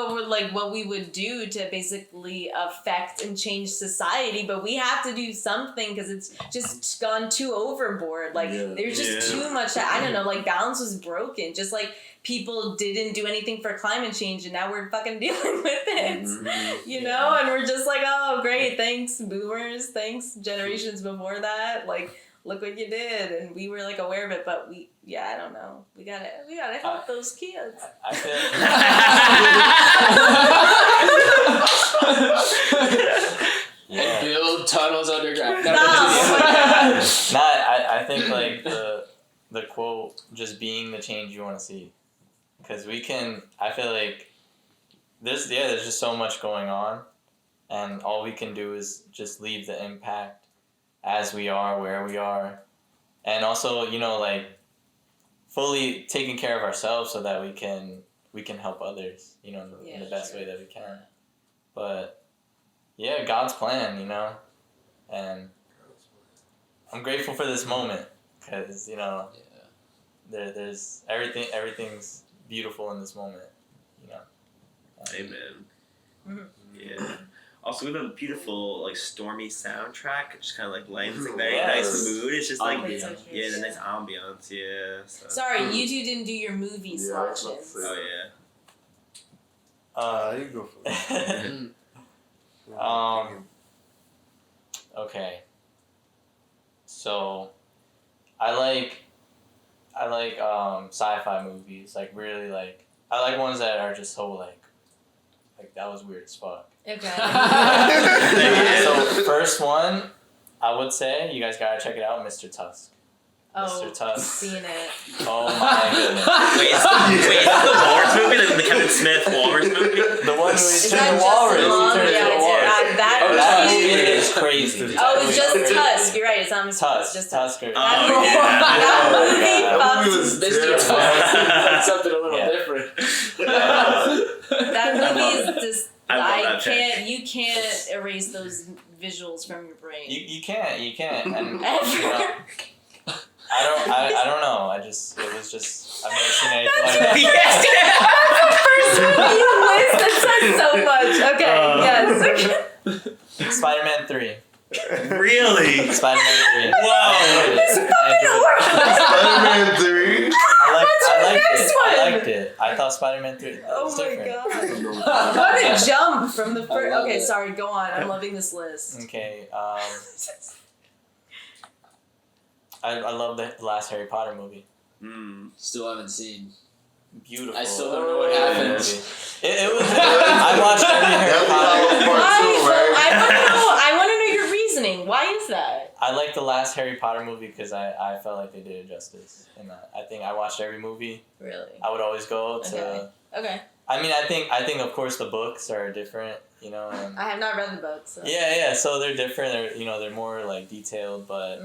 what we would do to basically affect and change society, but we have to do something because it's just gone too overboard. Like there's just too much. I don't know. Like balance was broken. Just like people didn't do anything for climate change, and now we're fucking dealing with it. You know, and we're just like, oh great, thanks boomers, thanks generations before that. Like. Look what you did, and we were like aware of it, but I don't know. We gotta help those kids. I feel. And build tunnels underground. I think like the quote, just being the change you want to see, because I feel like there's just so much going on, and all we can do is just leave the impact as we are, where we are, and also, you know, like fully taking care of ourselves so that we can help others, you know, in the best way that we can. But yeah, God's plan, you know, and I'm grateful for this moment because, you know, there's everything's beautiful in this moment, you know. Amen. Yeah. Also, we have a beautiful, like, stormy soundtrack. It just kind of, like, lightens a very nice mood. It's just, like, the nice ambiance, So. Sorry, you two didn't do your movie selections. You go for it. Okay. So, I like sci-fi movies. Like, really, like, I like ones that are just so, like that was weird as fuck. Okay. So first one, I would say you guys gotta check it out, Mr. Tusk. Oh, Mr. Tusk. seen it. Oh my goodness. Wait, is that the Walrus movie? The Kevin Smith Walrus movie? The one who Is turned that the just walrus. the long? He turned Yeah, into a walrus. that That movie. movie is crazy. Oh, it's just Crazy. Tusk. You're right. It's not Mr. Tusk. Just Tusker. Oh, That yeah. movie That movie fucks- was Mr. terrifying. Tusk. Something a little Yeah. different. That movie is just. I love I that can't. You can't erase those visuals from your brain. You can't. And Ever. I don't know. It was just I've never seen anything like that. First movie list that says so much. Okay. Yes. Spider-Man 3. Really? Spider-Man 3. Whoa. Spider-Man 3. I liked it. I thought Spider-Man 3 Oh was my different. god. What a jump from the I first. love Okay, it. sorry. Go on. I'm loving this list. Okay. I love the last Harry Potter movie. Still haven't seen. Beautiful. I still don't know what happened. It was. I watched every Harry Potter. I want to know your reasoning. Why is that? I like the last Harry Potter movie because I felt like they did it justice. And I think I watched every movie. Really? I would always go to. Okay. I mean, I think of course the books are different, you know. And I have not read the book, so. yeah. So they're different. They're more like detailed, but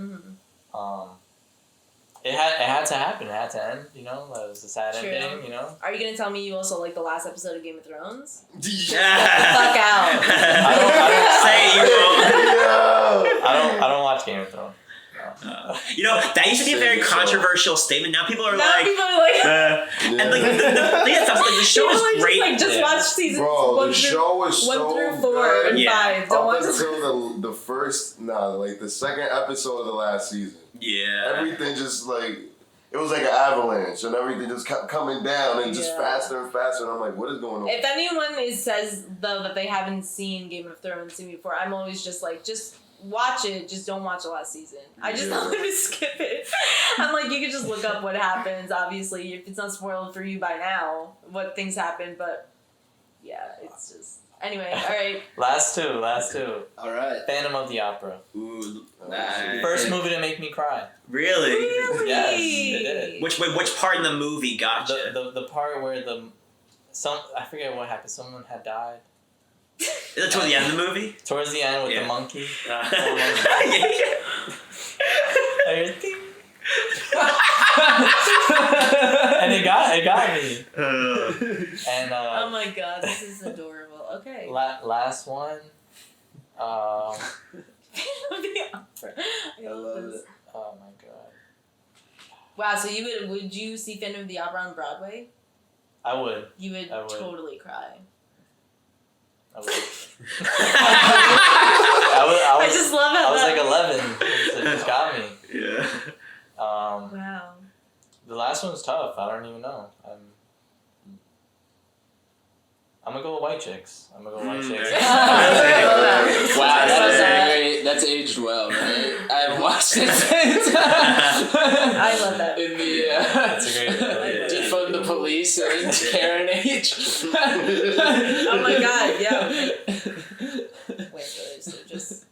it had to happen. It had to end. You know, that was a sad True. ending. You know. Are you gonna tell me you also like the last episode of Game of Thrones? Yeah. Fuck out. Say it, you won't. I don't watch Game of Thrones. You know, that used to be a very controversial statement. Now people are Now like, people are like, and like the thing that's like the show people is are great. just watch seasons Bro, 1 the through show was 1 so through 4 good. and Yeah. 5. Don't Up watch it. until the first, the second episode of the last season. Yeah. Everything just like, it was like an avalanche and everything just kept coming down and just Yeah. faster and faster. And I'm like, what is going on? If anyone says though that they haven't seen Game of Thrones before, I'm always just like, just watch it. Just don't watch the last season. I just tell them to skip it. I'm like, you can just look up what happens. Obviously, if it's not spoiled for you by now, what things happen. But yeah, it's just anyway. All right. Last two. All right. Phantom of the Opera. Ooh, First movie to make me cry. Really? Really? Yes, it did. Which part in the movie got you? The part where I forget what happened. Someone had died. Is it toward the end of the movie? Towards the end with Yeah. the monkey. Yeah. And it got me. And Oh my god, this is adorable. Okay. last one. Phantom of the Opera. I love this. Oh my god. Wow, so would you see Phantom of the Opera on Broadway? I would. You would, I would. totally cry. I would. I just love how I was that- like 11. It just got me. Yeah. Wow. The last one's tough. I don't even know. I'm gonna go with White Chicks. Wow, that's aged well, right? I haven't watched it since. I love that. In the That's a great defund the police and Karen age. Oh my god, yeah. Wait,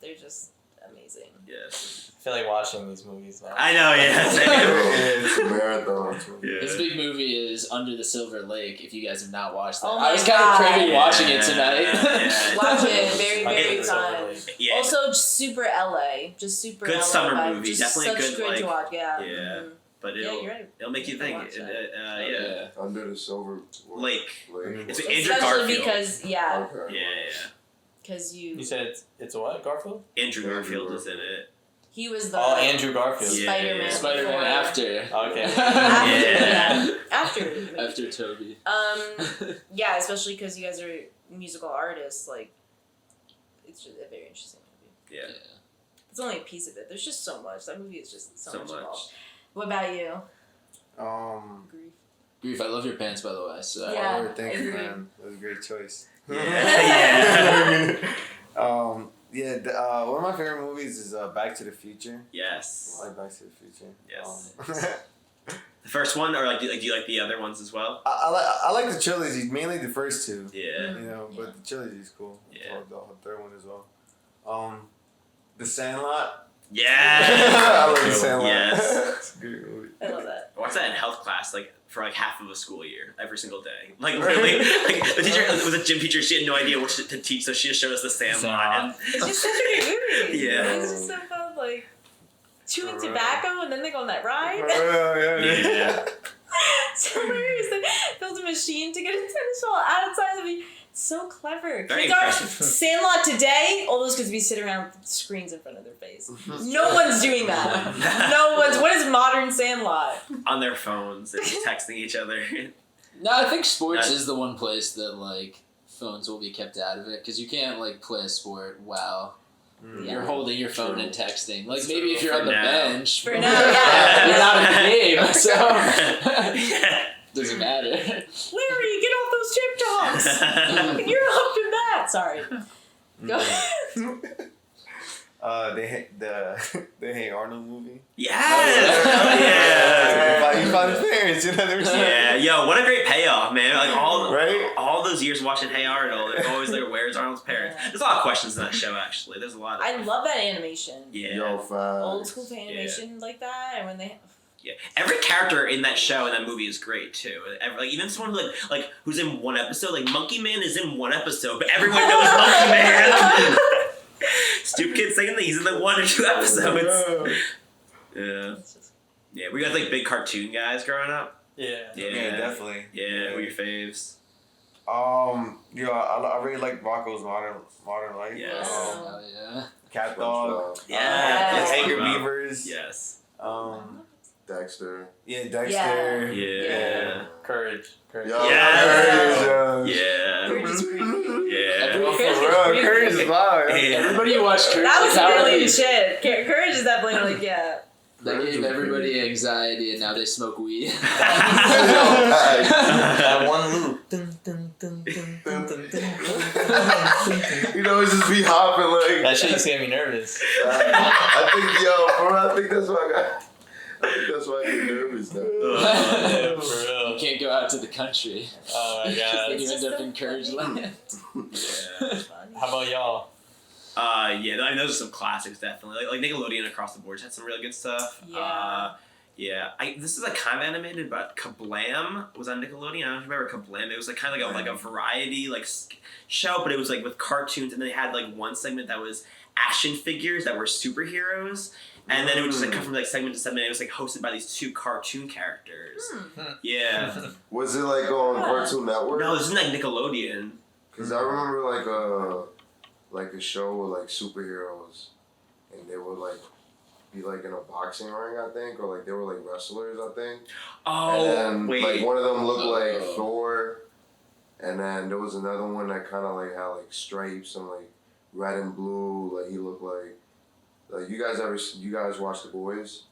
they're just amazing. Yes. I feel like watching these movies now. I know, yes. It's a marathon. This big movie is Under the Silver Lake. If you guys have not watched that, Oh I was my kind of God. craving watching it tonight. Yeah. Watch it. Very, My very favorite fun. Silver Lake. Yeah. Also, super LA. Just super Good LA summer vibe. movie. Just Definitely such good, good like- to watch, yeah. Yeah. Mhm. But Yeah, you're right. it'll make you think. Watch that. Yeah. Under the Silver Lake. It's Andrew Especially Garfield. because, yeah, Okay. Yeah. because You said it's a what? Garfield? Andrew Garfield is in it. he was the Oh, Andrew Garfield. Yeah. Spider-Man. Spider-Man before. after. Okay. After. After Toby. Yeah, especially because you guys are musical artists, like, it's just a very interesting movie. Yeah. It's only a piece of it. There's just so much. That movie is just so, So much much. involved. What about you? Grief. Grief, I love your pants, by the way. So. Yeah. Thank I you, agree. man. That was a great choice. Yeah. One of my favorite movies is Back to the Future. Yes. I like Back to the Future. Yes. The first one, or do you like the other ones as well? I like the trilogy, mainly the first two. Yeah. You know, but the trilogy is cool. Yeah. The third one as well. The Sandlot. Yeah. I love The Sandlot. Yes. Great movie. I love that. I watched that in health class, like for like half of a school year, every single day. Like literally, like the teacher was a gym teacher. She had no idea what to teach, so she just showed us the Sandlot. And, It's just such a good movie. Yeah. It's just so fun, like chewing tobacco and then they go on that ride. yeah. It's hilarious. They built a machine to get a tennis ball outside of me. It's so clever. Very Kids are impressive. Sandlot today, all those kids be sitting around with screens in front of their face. No one's doing that. No one's. What is modern Sandlot? On their phones, they're just texting each other. No, I think sports is the one place that like phones will be kept out of it because you can't like play a sport while you're holding your phone and texting. Like maybe if you're on the bench, For now, yeah. you're not in the game, so doesn't matter. Larry, get off those TikToks. You're up in that. Sorry. Go ahead. The Hey Arnold movie. Yes! Oh, yeah! You found his parents, you know, they were Yeah, yo, what a great payoff, man. Like Right? all those years watching Hey Arnold, it's always like, where's Arnold's parents? There's a lot of questions in that show, actually. There's a lot of... I love that animation. Yeah. Yo, fine. Old school animation like that, and when they. Yeah, every character in that show and that movie is great too. Like even someone who like who's in one episode, like Monkey Man is in one episode, but everyone knows Monkey Man. Stupid Kid saying that he's in like 1 or 2 episodes. Yeah, yeah. Were you guys like big cartoon guys growing up? Yeah. Yeah, definitely. Yeah, who were your faves? Yeah, I really like Rocco's Modern Life. Yes. Oh yeah. Cat Dog. Yeah. Angry SpongeBob. Beavers. Yes. Dexter. Yeah, Dexter. Yeah. Courage. Yo, Yes. yeah. Yeah. Yeah. Everyone, Courage is wild. everybody watched Courage. That was How really they- shit. Courage is definitely like, yeah. They gave everybody anxiety and now they smoke weed. That one loop. You know, it just be hopping like. That shit used to get me nervous. I think that's why I get nervous now. Yeah, for real. You can't go out to the country. Oh my god. You It's end just up so in Courage funny. Land. Yeah. How about y'all? Yeah, I mean, those are some classics, definitely. Like Nickelodeon across the board had some really good stuff. Yeah. Yeah. This is like kind of animated, but Kablam was on Nickelodeon. I don't remember Kablam. It was like kind of like a variety like show, but it was like with cartoons, and they had like one segment that was action figures that were superheroes. And then it would just like come from like segment to segment. It was like hosted by these 2 cartoon characters. Yeah. Was it like on Cartoon Network? No, this is like Nickelodeon. Because I remember like a show with like superheroes, and they would like be like in a boxing ring, I think, or like they were like wrestlers, I think. Oh, and then, wait. like one of them looked like Thor, and then there was another one that kind of like had like stripes and like red and blue. Like he looked like you guys watch The Boys?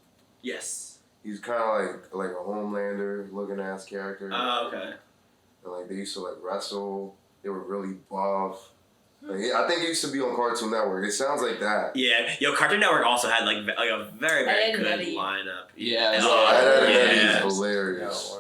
Yes. He's kind of like a Homelander looking ass character. Oh, okay. And like they used to like wrestle. They were really buff. Like, I think it used to be on Cartoon Network. It sounds like that. Yeah. Yo, Cartoon Network also had like a very, very Ed, good Eddie. lineup. Yeah, And, Ed, yeah. is hilarious.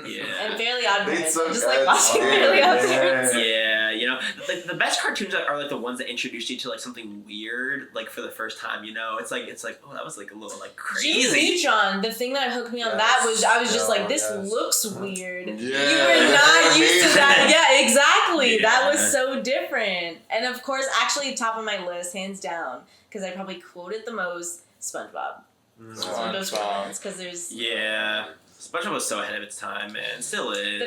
Yeah. And Fairly Odd They Parents. took I just like Ed watching so Fairly Odd serious. Parents. Yeah, you know, like the best cartoons are like the ones that introduce you to like something weird, like for the first time. You know, it's like oh, that was like a little like Jimmy crazy. Neutron, the thing that hooked me on that was I was just like, this Yes. looks weird. Yeah. You were not used to that. Yeah, exactly. Yeah. That was so different. And of course, actually, top of my list, hands down, because I probably quoted the most, SpongeBob. It's one of those ones because there's Yeah, SpongeBob was so ahead of its time, man. Still is.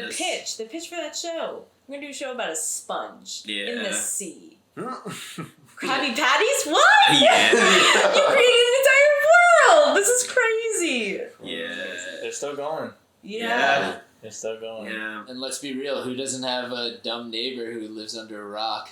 the pitch for that show. We're gonna do a show about a sponge in the Yeah. sea. Krabby Patties? What? Yeah. You created an entire world. This is crazy. Yeah. They're still going. Yeah. They're still going. Yeah. And let's be real, who doesn't have a dumb neighbor who lives under a rock?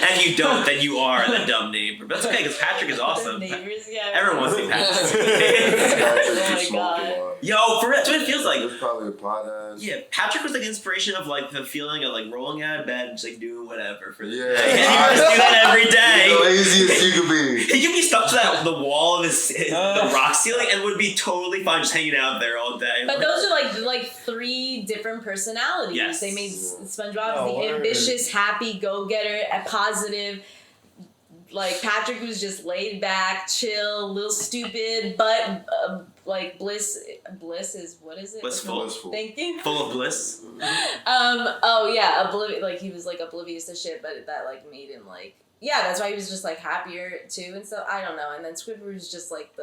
And you don't, then you are the dumb neighbor. But that's okay, because Patrick is awesome. The neighbors, yeah. Everyone wants to be Patrick. Oh my God. Yo, for real, that's what it feels like. There's probably a pothead. Yeah, Patrick was like the inspiration of like the feeling of like rolling out of bed and just like doing whatever for the Yeah. day. And he would just do that every The day. laziest you could be. He could be stuck to the wall of the rock ceiling and would be totally fine just hanging out there all day. But those are like 3 different personalities. Yes. They made SpongeBob Oh, the word. ambitious, happy, go-getter, a positive, like Patrick was just laid back, chill, a little stupid, but like Bliss is, what is it? Blissful. Thank you. Full of bliss. Oh yeah, like he was like oblivious to shit, but that like made him like, yeah, that's why he was just like happier too and stuff. I don't know. And then Squidward was just like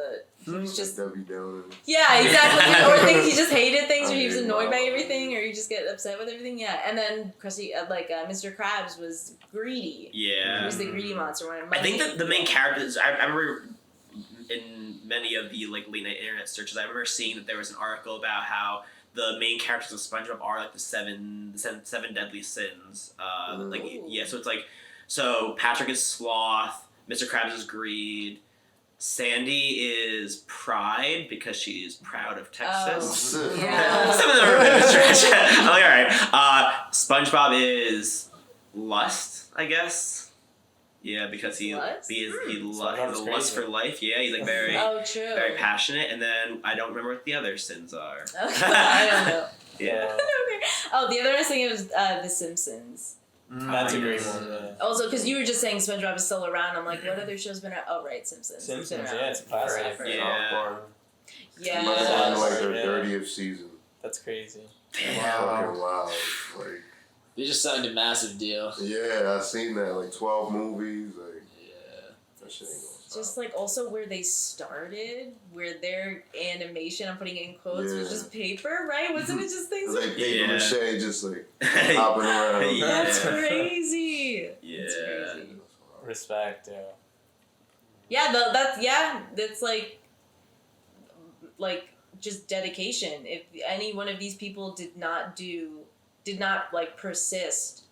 he was just Debbie Downer. yeah, exactly. Or things he just hated things, or he was annoyed by everything, or he just get upset with everything. Yeah, and then Krusty, Mr. Krabs was greedy. Yeah. He was the greedy monster. I think that the main characters. I remember in many of the like late night internet searches, I remember seeing that there was an article about how the main characters of SpongeBob are like the seven deadly sins. Like yeah, so it's like. So Patrick is sloth, Mr. Krabs is greed, Sandy is pride because she's proud of Texas. Oh, yeah. Some of them are a bit of a stretch. I'm like, alright. SpongeBob is lust, I guess. Yeah, because he has a lust for life. Yeah, he's like very very passionate. And then I don't remember what the other sins are. I don't know. Yeah. Oh, the other one I was thinking was The Simpsons. That's a great one. Yeah. Also, because you were just saying SpongeBob is still around, I'm like, what other show's been around? Oh, right, Simpsons. Simpsons, yeah, it's a classic. Yeah. Yeah. Like their 30th season. That's crazy. Wow. Like, They just signed a massive deal. yeah, I seen that. Like 12 movies. Like, Yeah. that shit ain't gonna stop. Just like also where they started, where their animation, I'm putting it in quotes, was just paper, right? Wasn't it just things It's like paper mache, just like hopping around. Yeah. That's crazy. Yeah. That's crazy. Respect, yeah. Yeah, that's like just dedication. If any one of these people did not like persist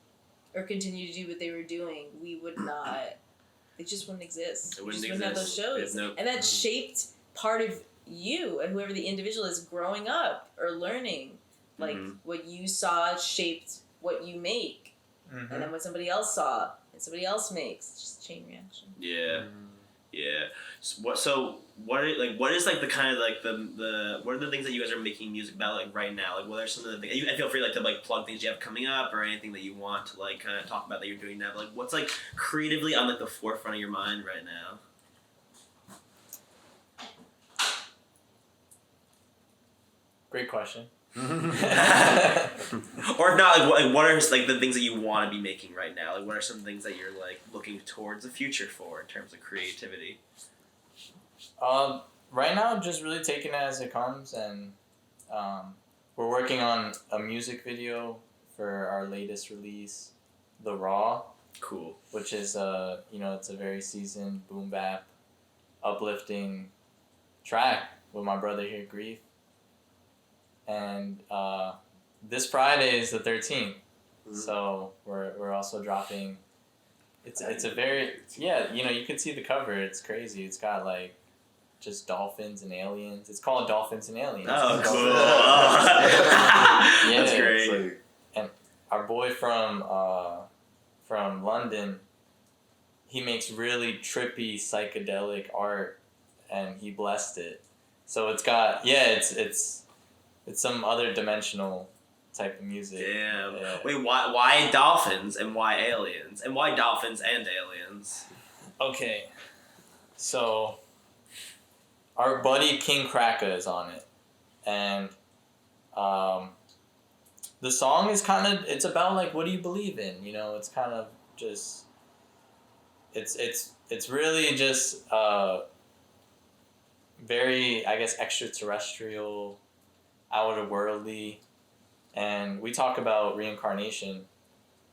or continue to do what they were doing, we would not. They just wouldn't exist. It wouldn't have those shows, and that shaped part of you and whoever the individual is growing up or learning. Like what you saw shaped what you make, and then what somebody else saw and somebody else makes. It's just a chain reaction. Yeah. Yeah. So what is the kind of like the what are the things that you guys are making music about like right now? Like what are some of the things? I feel free like to like plug things you have coming up or anything that you want to like kind of talk about that you're doing now. But, like what's like creatively on like the forefront of your mind right now? Great question. Or if not, like what are like the things that you want to be making right now? Like what are some things that you're like looking towards the future for in terms of creativity? Right now, just really taking it as it comes, and we're working on a music video for our latest release, The Raw. Cool. Which is it's a very seasoned boom bap, uplifting track with my brother here, Grief. And this Friday is the 13th, so we're also dropping. It's a very you can see the cover. It's crazy. It's got like just dolphins and aliens. It's called Dolphins and Aliens. Oh, cool. Yeah, that's great. And our boy from London, he makes really trippy psychedelic art, and he blessed it. So it's got it's some other dimensional type of music. Damn. Yeah. Wait, why dolphins and why aliens? And why dolphins and aliens? Okay. So our buddy King Kraka is on it. And the song is it's about like what do you believe in? It's kind of just it's really just very, I guess, extraterrestrial, outer-worldly, and we talk about reincarnation,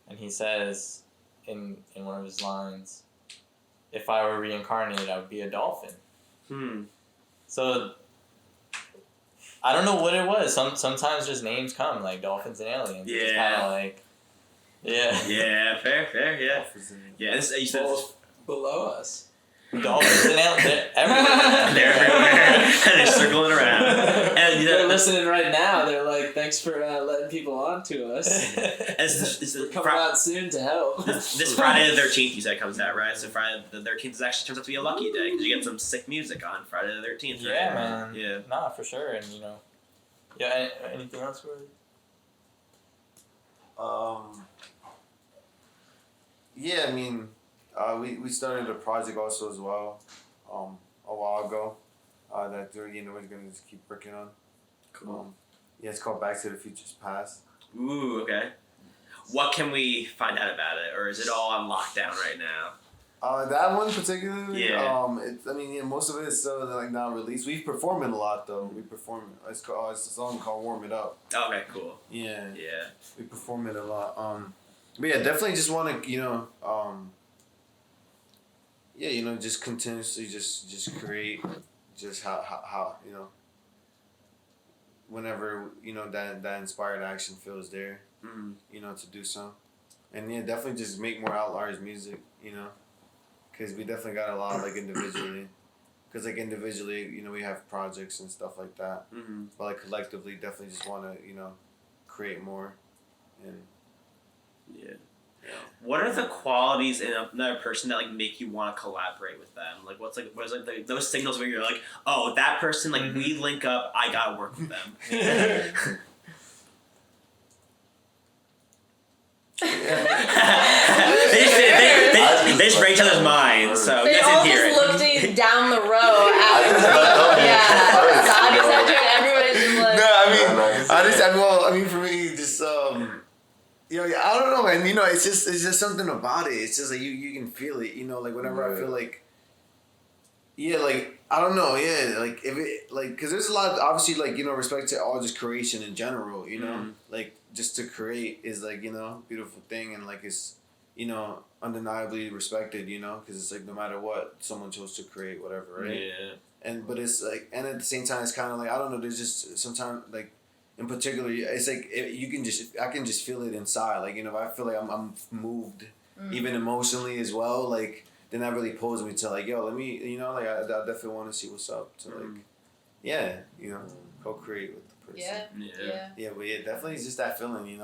and he says in one of his lines, if I were reincarnated, I would be a dolphin. So I don't know what it was. Sometimes just names come, like dolphins and aliens. Yeah. It's kind of like, yeah. Yeah, fair, yeah. Yeah, you said Below us. Dolphins and aliens, they're everywhere. They're everywhere. They're circling around. And They're listening right now. They're like, thanks for letting people on to us. Coming out soon to help. This Friday the 13th, you said, comes out, right? So Friday the 13th actually turns out to be a lucky day because you get some sick music on Friday the 13th, right? Yeah, man. Yeah. Nah, for sure. And, yeah, anything else, Rory? Yeah, I mean, We started a project also as well, a while ago, that we're gonna just keep working on. Cool. Yeah, it's called Back to the Future's Past. Ooh, okay. What can we find out about it, or is it all on lockdown right now? That one particularly, Yeah. Most of it is still like not released. We've performed it a lot though. We perform it. It's a song called "Warm It Up." Okay, cool. Yeah. Yeah. We perform it a lot. But yeah, definitely just want to just continuously just create, just how whenever that inspired action feels there, to do so, and yeah, definitely just make more Outliiers music, because we definitely got a lot like individually, because like individually, we have projects and stuff like that, but like collectively, definitely just want to create more, and yeah. What are the qualities in another person that like make you want to collaborate with them? Like what is those signals where you're like, oh, that person, like we link up, I gotta work with them. They just break each other's minds, so They you all guys didn't hear just it. looked down the row at Saadi's entered, everybody's just like... No, for me, just I don't know, man. It's just something about it. It's just like you can feel it. Like whenever I feel like, I don't know, like if it because there's a lot, obviously, like respect to all just creation in general. Like just to create is like beautiful thing, and like it's undeniably respected. Because it's like no matter what, someone chose to create whatever, right? Yeah. But it's like, and at the same time, it's kind of like I don't know. There's just sometimes like. In particular, it's like I can just feel it inside. Like if I feel like I'm moved, even emotionally as well. Like then that really pulls me to like, yo, let me, like I definitely want to see what's up. To like, co-create with the person. Yeah. But yeah, definitely it's just that feeling.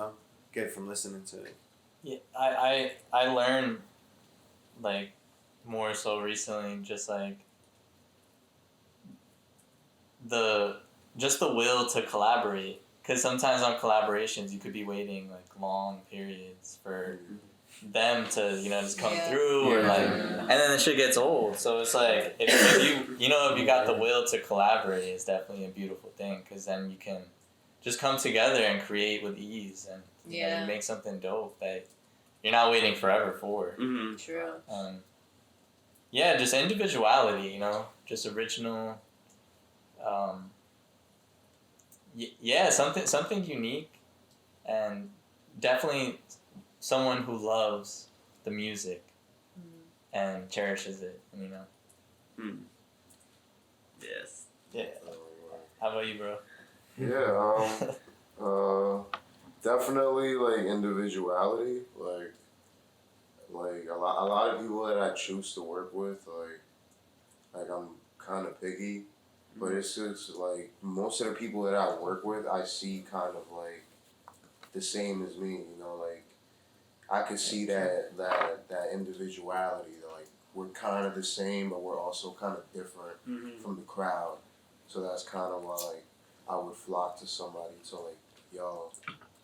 Get it from listening to it. Yeah, I learned like more so recently, just like the will to collaborate, because sometimes on collaborations you could be waiting like long periods for them to just come through, or like, and then the shit gets old. So it's like if you got the will to collaborate, it's definitely a beautiful thing, because then you can just come together and create with ease, and you make something dope that you're not waiting forever for. True. Just individuality, just original. Something unique, and definitely someone who loves the music and cherishes it. Yes. Yeah. How about you, bro? Yeah. Definitely like individuality. Like a lot of people that I choose to work with, like I'm kind of picky. But it's just like most of the people that I work with, I see kind of like the same as me. Like I could see that individuality. Like we're kind of the same, but we're also kind of different from the crowd. So that's kind of why like I would flock to somebody to like, yo,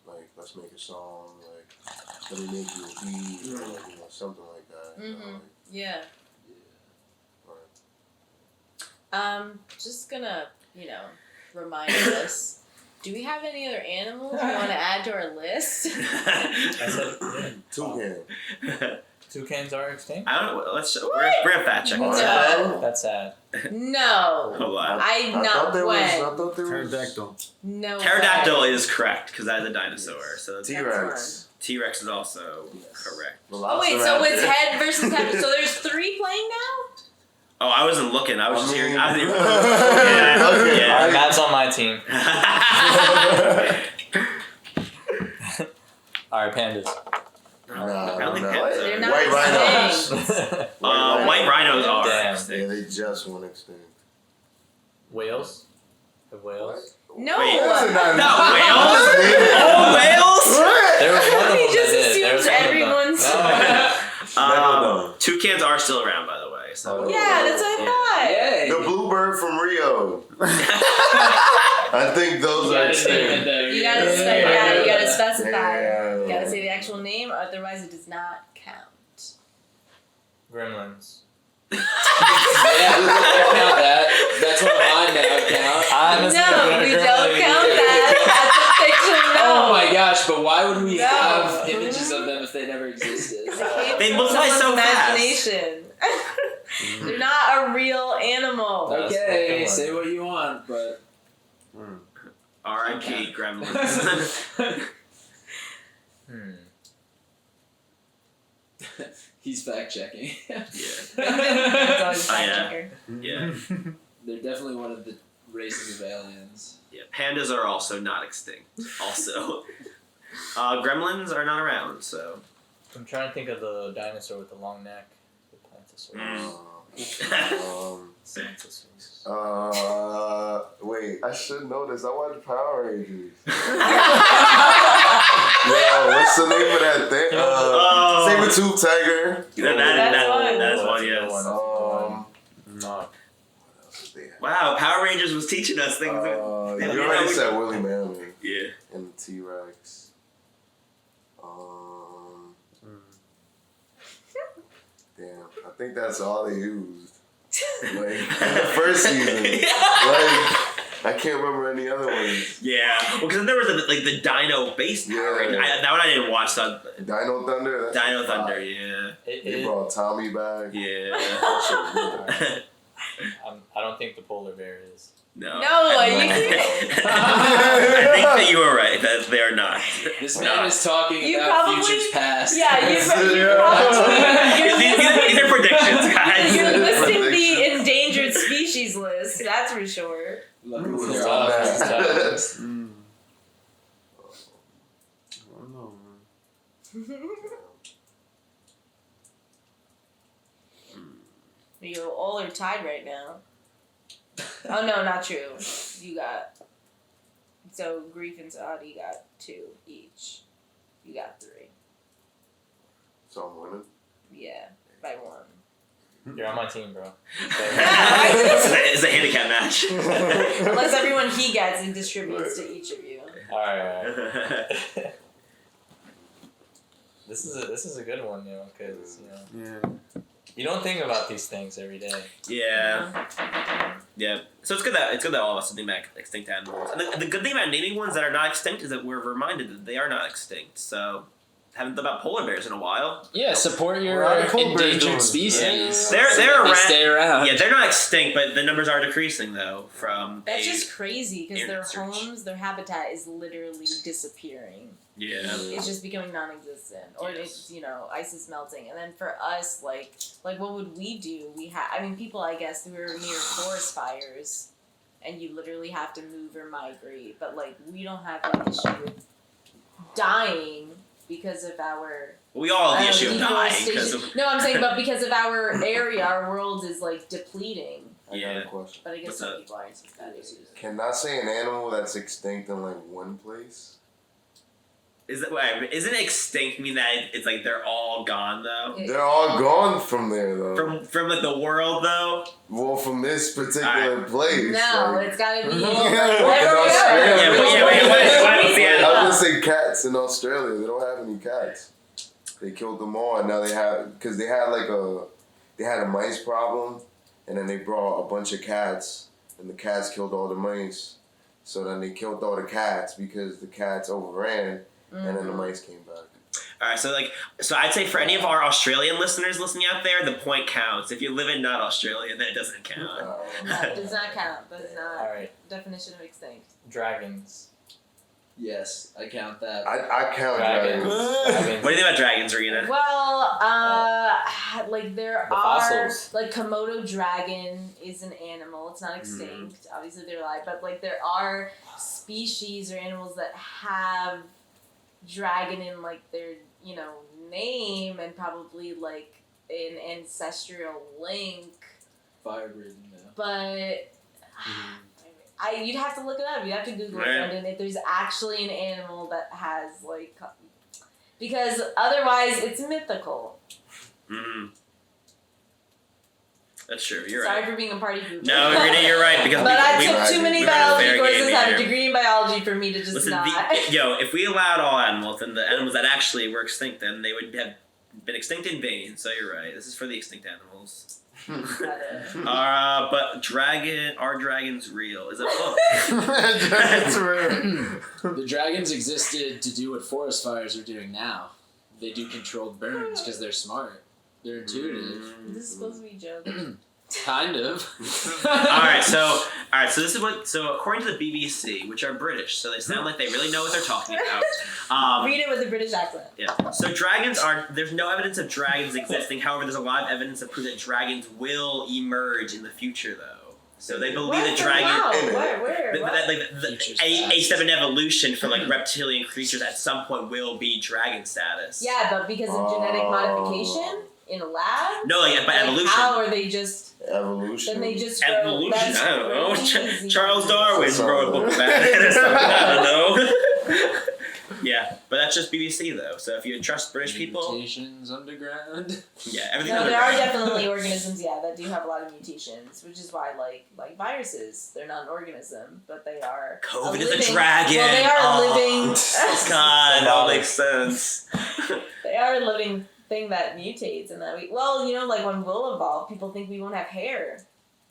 like let's make a song. Like let me make you a beat, or like, something like that. Yeah. Just gonna, remind us, do we have any other animals we want to add to our list? I said toucan. Toucans are extinct? I don't know. We're gonna fact check. No. That's sad. No. Hold on. I thought they were Pterodactyl. No. Pterodactyl is correct, because that is a dinosaur. So T-Rex. T-Rex is also correct. Oh wait, so it's head versus head. So there's 3 playing now? Oh, I wasn't looking. I was just hearing. Alright, Matt's on my team. Alright, pandas. Apparently No. pandas They're are- not White rhinos. extinct. White rhinos are. Damn. extinct. Yeah, they just went extinct. Whales? Have whales? No. Wait, Not not whales? Oh, whales? There was one of them He just that did. There assumes was one of them. everyone's. No. Toucans are still around, by the way. So. Yeah, that's what I thought. Yay. The bluebird from Rio. I think those are extinct. You gotta specify. Yeah. You gotta say the actual name, otherwise it does not count. Gremlins. Yeah, I count that. That's one of mine that I count. No, we don't count that. That's a fiction. No. Oh my gosh, but why would we No. have images of them if they never existed? They multiply so imagination. They're not a real animal. Okay, say what you want, but... R.I.P. Gremlins. He's fact checking. That's always I fact know. checker. Yeah. They're definitely one of the races of aliens. Yeah. Pandas are also not extinct. Also. Gremlins are not around, so. I'm trying to think of the dinosaur with the long neck. The Wait, I should know this. I watched Power Rangers. Yo, what's the name of that thing? Saber-tooth tiger. That's one, yes. No. Wow, Power Rangers was teaching us things. You already said Willie Manley. Yeah. And the T-Rex. Damn, I think that's all they used. Like, in the first season. I can't remember any other ones. Yeah. Well, because there was the Dino-based Power Rangers. That one I didn't watch. So Dino Thunder? Dino Thunder, yeah. They brought Tommy back. Yeah. I don't think the polar bear is. No. No, you I think that you were right. That they're not. This man is talking You about probably- futures past. Yeah, you probably. These are predictions, guys. You're listing the endangered species list, that's for sure. Luckily, they're all of these times. I don't know, man. You all are tied right now. Oh no, not true. You got so Grief and Saadi got 2 each. You got 3. So I'm winning. Yeah, by 1. You're on my team, bro. It's a handicap match. Unless everyone he gets and distributes to each of you. Alright. This is a good one, because you don't think about these things every day. Yeah. Yeah. So it's good that all of us think about extinct animals. And the good thing about naming ones that are not extinct is that we're reminded that they are not extinct. So haven't thought about polar bears in a while. Yeah, support your What are the polar bears doing? endangered species. Yeah. So They're that they around. stay around. Yeah, they're not extinct, but the numbers are decreasing though. From That's just crazy because their internet search. homes, their habitat is literally disappearing. Yeah. It's just becoming non-existent, or it's ice is melting, and then for us, like what would we do? People I guess who are near forest fires, and you literally have to move or migrate, but we don't have an issue with dying because of our. We all have the issue of dying deforestation. because of. No, I'm saying, but because of our area, our world is depleting. I got a question. But I guess What's some up? people aren't as bad issues. Can I say an animal that's extinct in one place? Isn't it extinct mean that it's they're all gone though? They're all gone from there though. From the world though? Well, from this particular place. No, it's gotta be. What's the I animal? was gonna say cats in Australia. They don't have any cats. They killed them all, and now they have because they had a mice problem, and then they brought a bunch of cats, and the cats killed all the mice. So then they killed all the cats because the cats overran, and then the mice came back. All right, so I'd say for any of our Australian listeners listening out there, the point counts. If you live in not Australia, then it doesn't count. That does not count. That is not Alright. definition of extinct. Dragons. Yes, I count that. I count Dragons. dragons. What do you think about dragons, Reena? Well, there The are fossils. Komodo dragon is an animal. It's not extinct. Obviously, they're alive, but there are species or animals that have dragon in their name and probably an ancestral link. Fire breathing though. But you'd have to look it up. You'd have to Google it, Yeah. and if there's actually an animal that has because otherwise it's mythical. Mm-hmm. That's true. You're Sorry right. for being a party group. No, Reena, you're right because But I we took too many we ran a fair biology courses, game have a here. degree in biology for me to just Listen, not. if we allowed all animals, then the animals that actually were extinct, then they would have been extinct in vain. So you're right. This is for the extinct animals. Got it. But are dragons real? Is it book? That's real. The dragons existed to do what forest fires are doing now. They do controlled burns because they're smart. They're intuitive. This is supposed to be a joke. Kind of. Alright, so this is what, so according to the BBC, which are British, so they sound like they really know what they're talking about. Read it with a British accent. Yeah. So there's no evidence of dragons existing, however there's a lot of evidence to prove that dragons will emerge in the future though. So they believe that dragons, Where? a step in evolution for like reptilian creatures at some point will be dragon status. Yeah, but because of genetic modification in a lab? No, like, but evolution. How are they just... Evolution. Then they just grow... Evolution? That's I don't know. crazy. Charles Darwin wrote a book about it or something. I don't know. Yeah, but that's just BBC though. So if you trust British people... Mutations underground. Yeah, everything No, there underground. are definitely organisms, that do have a lot of mutations, which is why, like viruses, they're not an organism, but they are... COVID is a dragon. Well, they are living... God, that all makes sense. They are a living thing that mutates, and that like when we'll evolve, people think we won't have hair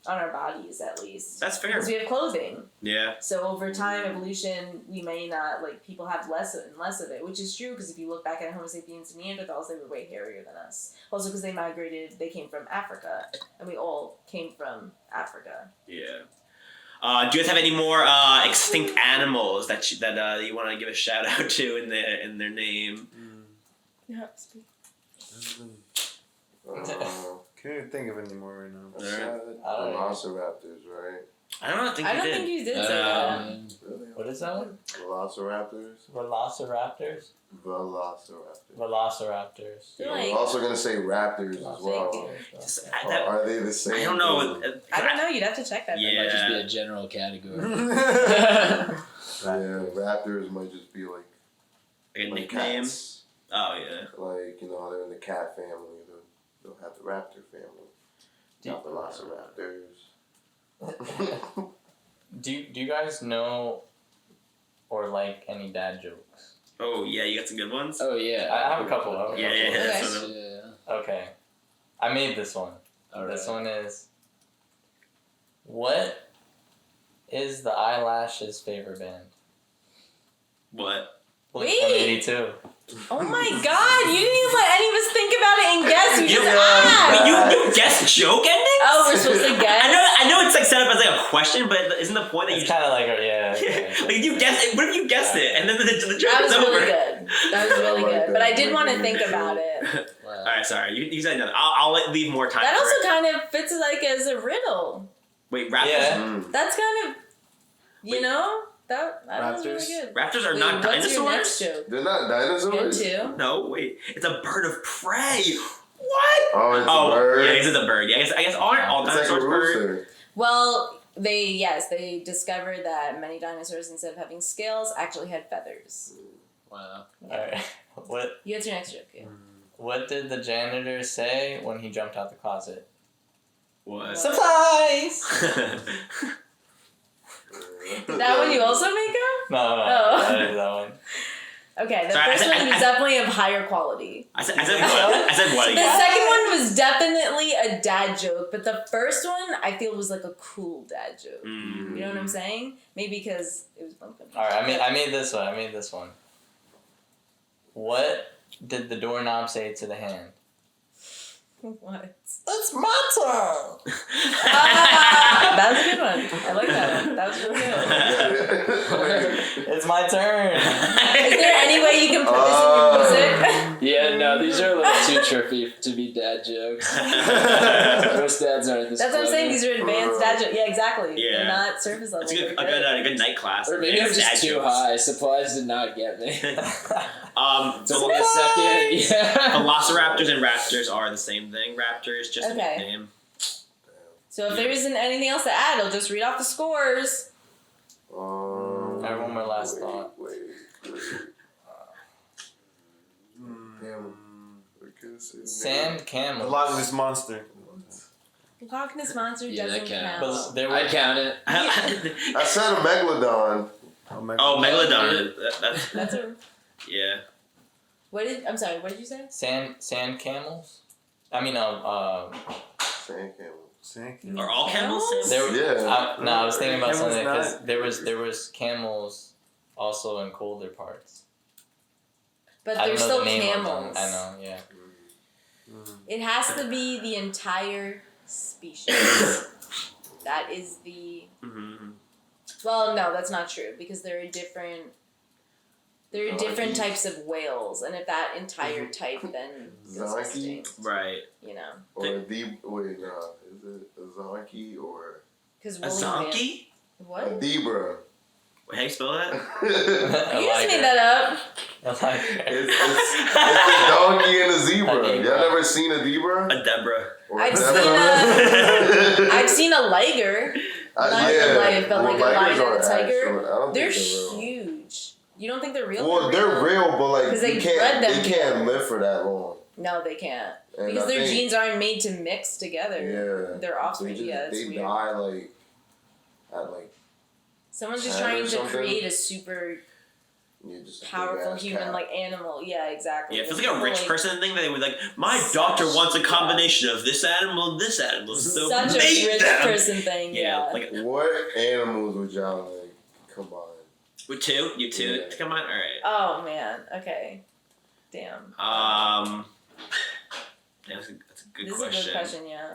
on our bodies, at least. That's fair. Because we have clothing. Yeah. So over time, evolution, we may not, people have less and less of it, which is true, because if you look back at Homo sapiens and Neanderthals, they were way hairier than us. Also because they came from Africa, and we all came from Africa. Yeah. Do you guys have any more extinct animals that you want to give a shout out to in their name? Yeah, speak. Can't even think of any more right now. Velociraptors, right? I don't think you did say that. Really? What is that one? Velociraptors? Velociraptors? Velociraptors. They're I'm like, also going to say raptors as well. Are they the same? I don't know. I don't know. You'd have to check that. Yeah. Might just be a general category. Yeah, raptors might just be like a nickname. Cats. Oh yeah. Like, how they're in the cat family. They'll have the raptor family. Not velociraptors. Do you guys know or like any dad jokes? Oh yeah, you got some good ones. Oh yeah. I have a couple. Yeah. Okay. So Okay. I made this one. This one is, what is the Eyelashes' favorite band? what? Blink-182. Oh my god, you didn't even let any of us think about it and guess. You just Wait, asked. you guessed joke endings? Oh, we're supposed to guess? I know it's like set up as like a question, but isn't the point that It's you kind of like, yeah. like you guessed it? What if you guessed it and then the joke That is was over? really good. That was really good. But I did want to think about it. All right, sorry. You said another. I'll leave more time. That for also it. kind of fits as a riddle. Wait, raptors. Yeah. That's kind of, Wait. that was really good. Raptors are Wait, not what's your dinosaurs. next joke? They're not dinosaurs? Good too. No, wait. It's a bird of prey. What? Oh, it's a bird? Yeah, it's a bird. Yeah, I guess aren't all It's like a dinosaurs birds? rooster. Well, they discovered that many dinosaurs, instead of having scales, actually had feathers. Wow. Alright. What's your next joke? Yeah. What did the janitor say when he jumped out the closet? What? Supplies! That one you also make up? No, Oh. that one. Okay, the Sorry, first one was definitely of higher quality. I said what The again? second one was definitely a dad joke, but the first one I feel was like a cool dad joke. You know what I'm saying? Maybe because it was bumping. Alright, I made this one. What did the doorknob say to the hand? What? It's my turn! That was a good one. I like that one. That was really good. It's my turn! Is there any way you can put this in your music? Yeah, no, these are a little too trippy to be dad jokes. Most dads aren't this That's what I'm saying. clever. These are advanced dad jokes. Yeah, exactly. Yeah. They're not surface level. It's a They're good night class. Or maybe I'm Dad just too jokes. high. Supplies did not get me. So Only a second. Yeah. Velociraptors and raptors are the same thing. Raptors, just a Okay. nickname. So if there isn't anything else to add, I'll just read off the scores. I have one more last thought. Wait. Damn. Sand The camels. Loch Ness Monster. Loch Ness Monster Yeah, that doesn't count. But there were, I count it. I said a megalodon. Oh, Megalodon. That's That's a... yeah. I'm sorry, what did you say? Sand camels. I mean, Sand camel. Are all camels? I was thinking about Camels something because not- there was camels also in colder parts. But I they're don't know still the name of them. camels. I know, yeah. It has to be the entire species. That is the. Mm-hmm. Well, no, that's not true because there are different types of whales, and if that entire type then goes Zonky? extinct, Right. you know, Or is it a zonky or because A zonkey? What? a zebra? How you spell that? You just made that up. It's a donkey and a zebra. Y'all never seen a zebra? A Deborah. Or I've a seen zebra? I've seen a liger. Not in life, but like a lion and a tiger. They're real. huge. You don't think they're real? Well, they're real, but like 'Cause they you bred them they can't live for that long. No, they can't. And Because I their think- genes aren't made to mix together. Yeah. Their offspring, yeah, that's they weird. die like at like Someone's just 10 or trying to something. create a super you're just a powerful big-ass human cat. like animal. Yeah, exactly. Yeah, it feels like a rich Like, person thing. They would like, my Such- doctor wants a combination of this animal and this animal. So Such a make rich them. person thing. Yeah, Yeah. like What animals would y'all like combine? with two, you two. Yeah. Come on, all right. Oh man. Okay. Damn. Yeah, that's a good This question. is a good question. Yeah.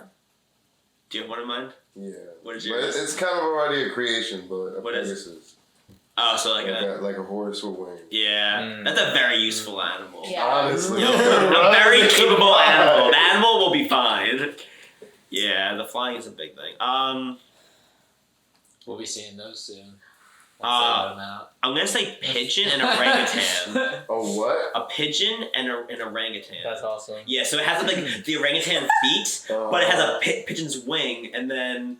Do you have one in mind? Yeah. What is But yours? it's kind of already a creation, but a What is it? Pegasus. Oh, so like Like a horse with wings. yeah, that's a very useful animal. Yeah. Honestly. Yo, a very capable animal. An animal will be fine. Yeah, the flying is a big thing. We'll be seeing those soon. I'm gonna say pigeon and orangutan. A what? A pigeon and an orangutan. That's awesome. Yeah, so it has like the orangutan feet, but it has a pigeon's wing, and then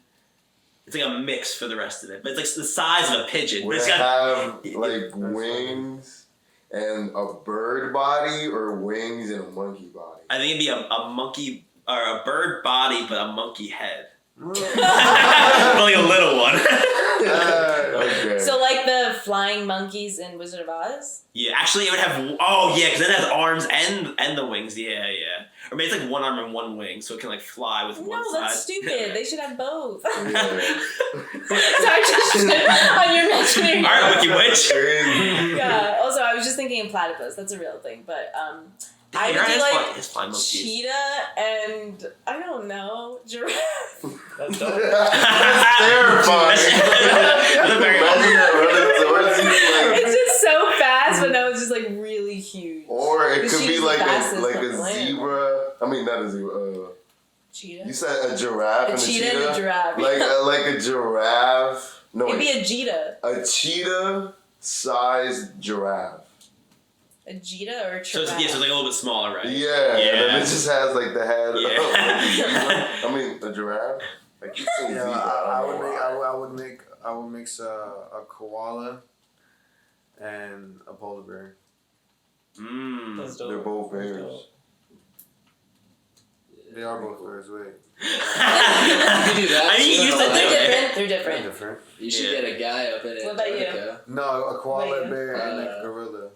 it's like a mix for the rest of it. But it's like the size of a pigeon. But Would it's it got have like wings and a bird body or wings and a monkey body? I think it'd be a monkey or a bird body, but a monkey head. Only a little one. Okay. So like the flying monkeys in Wizard of Oz. Yeah, actually, it would have. Oh, yeah, because it has arms and the wings. Yeah, yeah. Or maybe it's like one arm and one wing, so it can like fly with one No, side. that's stupid. They should have both. Yeah. Sorry, just on your imaginary. All right, Wiki Witch. Crazy. Yeah. Also, I was just thinking platypus. That's a real thing, but I would do like It's flying monkeys. cheetah and I don't know giraffe. That's dope. That's terrifying. That's a very Imagine that running towards you, like, It's just so fast, but no, it's just like really huge. or it Because could be she's like the fastest a on the land. zebra. I mean, not a zebra. Cheetah. You said a giraffe A and a cheetah cheetah. and a giraffe. Like a giraffe. No, It'd wait. be a cheetah. A cheetah-sized giraffe. A cheetah or a So it's, giraffe. yeah, so it's like a little bit smaller, right? Yeah, and then it just has like the head. Yeah. I mean, a giraffe. Like you seen Yeah, zebra. I would mix a koala and a polar bear. Mm. That's dope. They're both That's bears. dope. They are both bears. Wait, You can do that. I mean, you too. said They're Yeah. different. They're they're different. different. You should Yeah. get a guy up in What about you? Antarctica. No, a koala Wait. bear and a gorilla.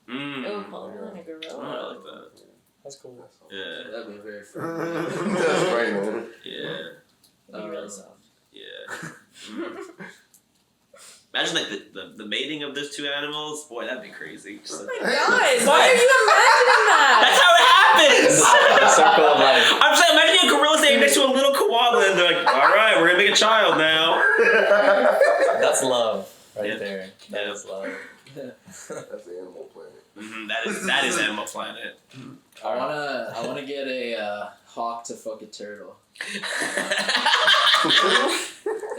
Mm. Oh, polar bear and a Oh, I gorilla. like that. That's cool. Yeah. That'd be very fun. That's right, man. Yeah. That'd be really soft. Yeah. Mm. Imagine like the mating of those two animals. Boy, that'd be crazy. Just, Oh like- my god! Why are you imagining that? That's how it happens. The circle of life. I'm saying, imagine a gorilla standing next to a little koala, and they're like, "All right, we're gonna make a child now." That's love right Yeah. there. That Yeah. is love. That's Animal Planet. That is Animal Planet. I wanna get a hawk to fuck a turtle,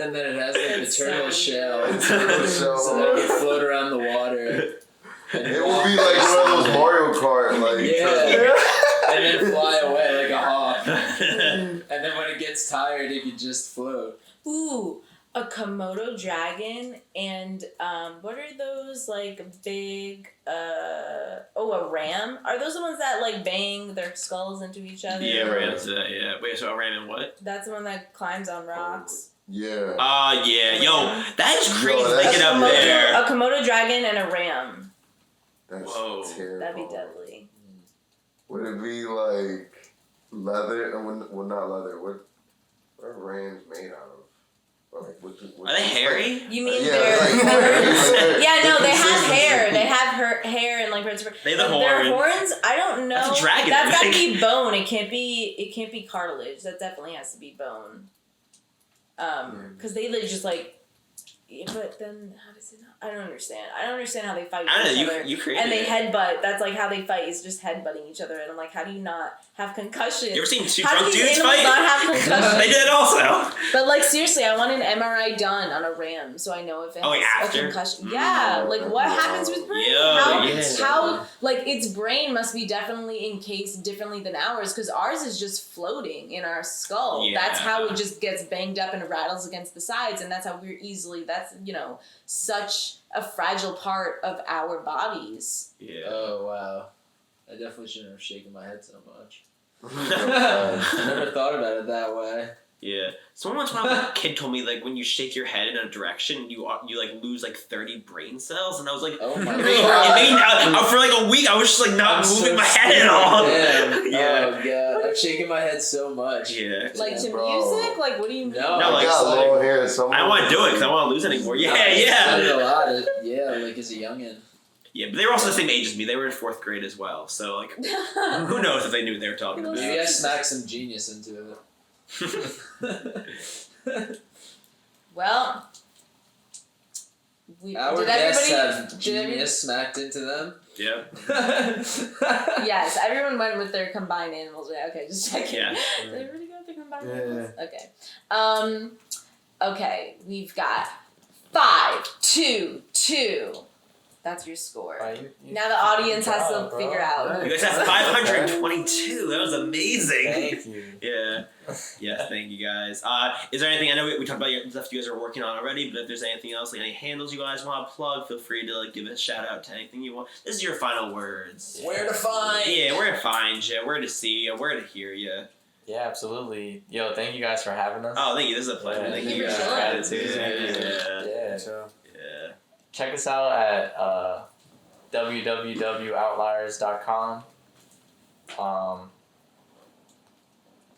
and then it has like the That turtle sounds- shell, Turtle so shell. that it can float around the water. It would be like one of those Mario Kart, like Yeah. And then fly away like a hawk. And then when it gets tired, it can just float. Ooh, a Komodo dragon and what are those like big a ram? Are those the ones that like bang their skulls into each other? Yeah, right. Yeah. Wait, so a ram and what? That's the one that climbs on rocks. yeah. Yeah. Yo, that is crazy Yo, to make it up there. A Komodo dragon and a ram. That's Whoa. terrible. That'd be deadly. Would it be like leather? Well, not leather. What are rams made out of? Or like, Are they hairy? You mean Yeah, their like, horns? Yeah, no, the they have consistency. hair. They have hair and like birds. They have the Their horns. horns, I don't know. That's a dragon. That's gotta be bone. It can't be cartilage. That definitely has to be bone. Because they just like. Yeah, but then how does it not? I don't understand. I don't understand how they fight I don't each know. other. You created And they it. headbutt. That's like how they fight. Is just headbutting each other. And I'm like, how do you not have concussion? You ever seen two How drunk do these dudes animals fight? not have concussion? They did also. But like seriously, I want an MRI done on a ram so I know if it Oh, like has a after? concussion. Yeah, like what happens with brain? Yo, how like its brain must be definitely encased differently than ours because ours is just floating in our skull. Yeah. That's how it just gets banged up and rattles against the sides, and that's how we're easily. That's such a fragile part of our bodies. Yeah. Oh wow, I definitely shouldn't have shaken my head so much. Yeah. I never thought about it that way. Yeah. Someone once when I was a kid told me like when you shake your head in a direction, you like lose like 30 brain cells, and I was like, Oh my it god. made me, for like a week I was just like not I'm moving so my head at stupid, all. man. Yeah. Oh god, I'm shaking my head so much. Yeah. Like to Bro. music, like what do you mean? No, No, I like, got like- long hair. So I don't want to do it because I don't want to lose anymore. Yeah, I did yeah. a lot. Yeah, like as a youngin. Yeah, but they were also the same age as me. They were in 4th grade as well. So like, who knows if they knew what they were talking about? Maybe I smacked some genius into it. Well, Our did guests everybody? have genius smacked into them. Yeah. Yes, everyone went with their combined animals. Right? Okay, just checking. Yeah. Did everybody go with their combined Yeah. animals? Okay. Okay, we've got 5, 2, 2. That's your score. Now the audience has to figure out. You guys have 522. That was amazing. Thank you. Yeah. Yes, thank you guys. Is there anything, I know we talked about your stuff you guys are working on already, but if there's anything else, like any handles you guys want to plug, feel free to like give a shout out to anything you want. This is your final words. Where to find? Yeah, where to find you, where to see you, where to hear you. Yeah, absolutely. Yo, thank you guys for having us. Oh, thank you. This is a pleasure. Yeah, Thank thank you you guys for for chilling. gratitude. Yeah. Yeah. So, Yeah. Check us out at www.outliiers.com.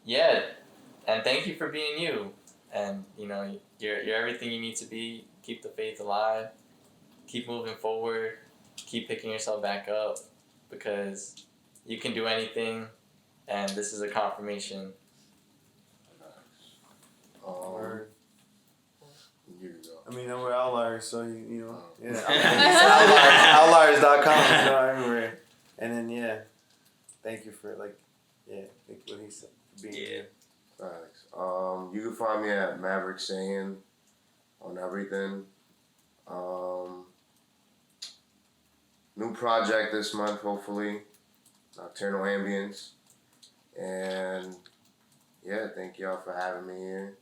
Yeah, and thank you for being you. And you're everything you need to be. Keep the faith alive. Keep moving forward. Keep picking yourself back up because you can do anything. And this is a confirmation. Word. Here you go. I mean, we're outliers, so yeah. Outliiers.com, everywhere. And then thank you for thank you what he said for being here. Thanks. You can find me at Maverick Saying on everything. New project this month, hopefully. Nocturnal Ambience. And thank y'all for having me here.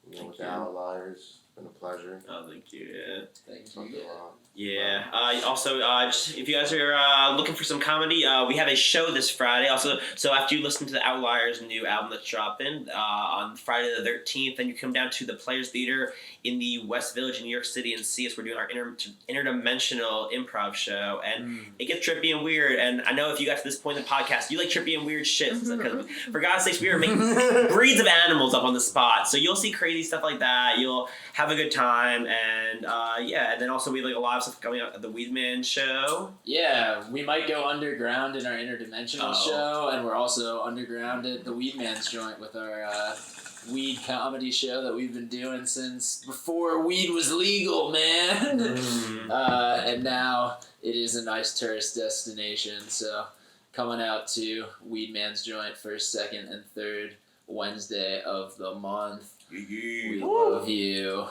With the Outliiers. It's been a pleasure. Oh, thank you. Yeah. Thank Talk you. a lot. Yeah. Also, just, if you guys are looking for some comedy, we have a show this Friday. Also, so after you listen to the Outliiers' new album that's dropping on Friday the 13th, then you come down to the Players Theater in the West Village in New York City and see us. We're doing our interdimensional improv show, and it gets trippy and weird. And I know if you got to this point in the podcast, you like trippy and weird shit. Because for God's sakes, we are making breeds of animals up on the spot. So you'll see crazy stuff like that. You'll have a good time, and and then also we have like a lot of stuff coming out at the Weedman show. Yeah, we might go underground in our interdimensional Oh. show, and we're also underground at the Weedman's joint with our weed comedy show that we've been doing since before weed was legal, man. And now it is a nice tourist destination, so coming out to Weedman's joint first, second, and third Wednesday of the month. We love you.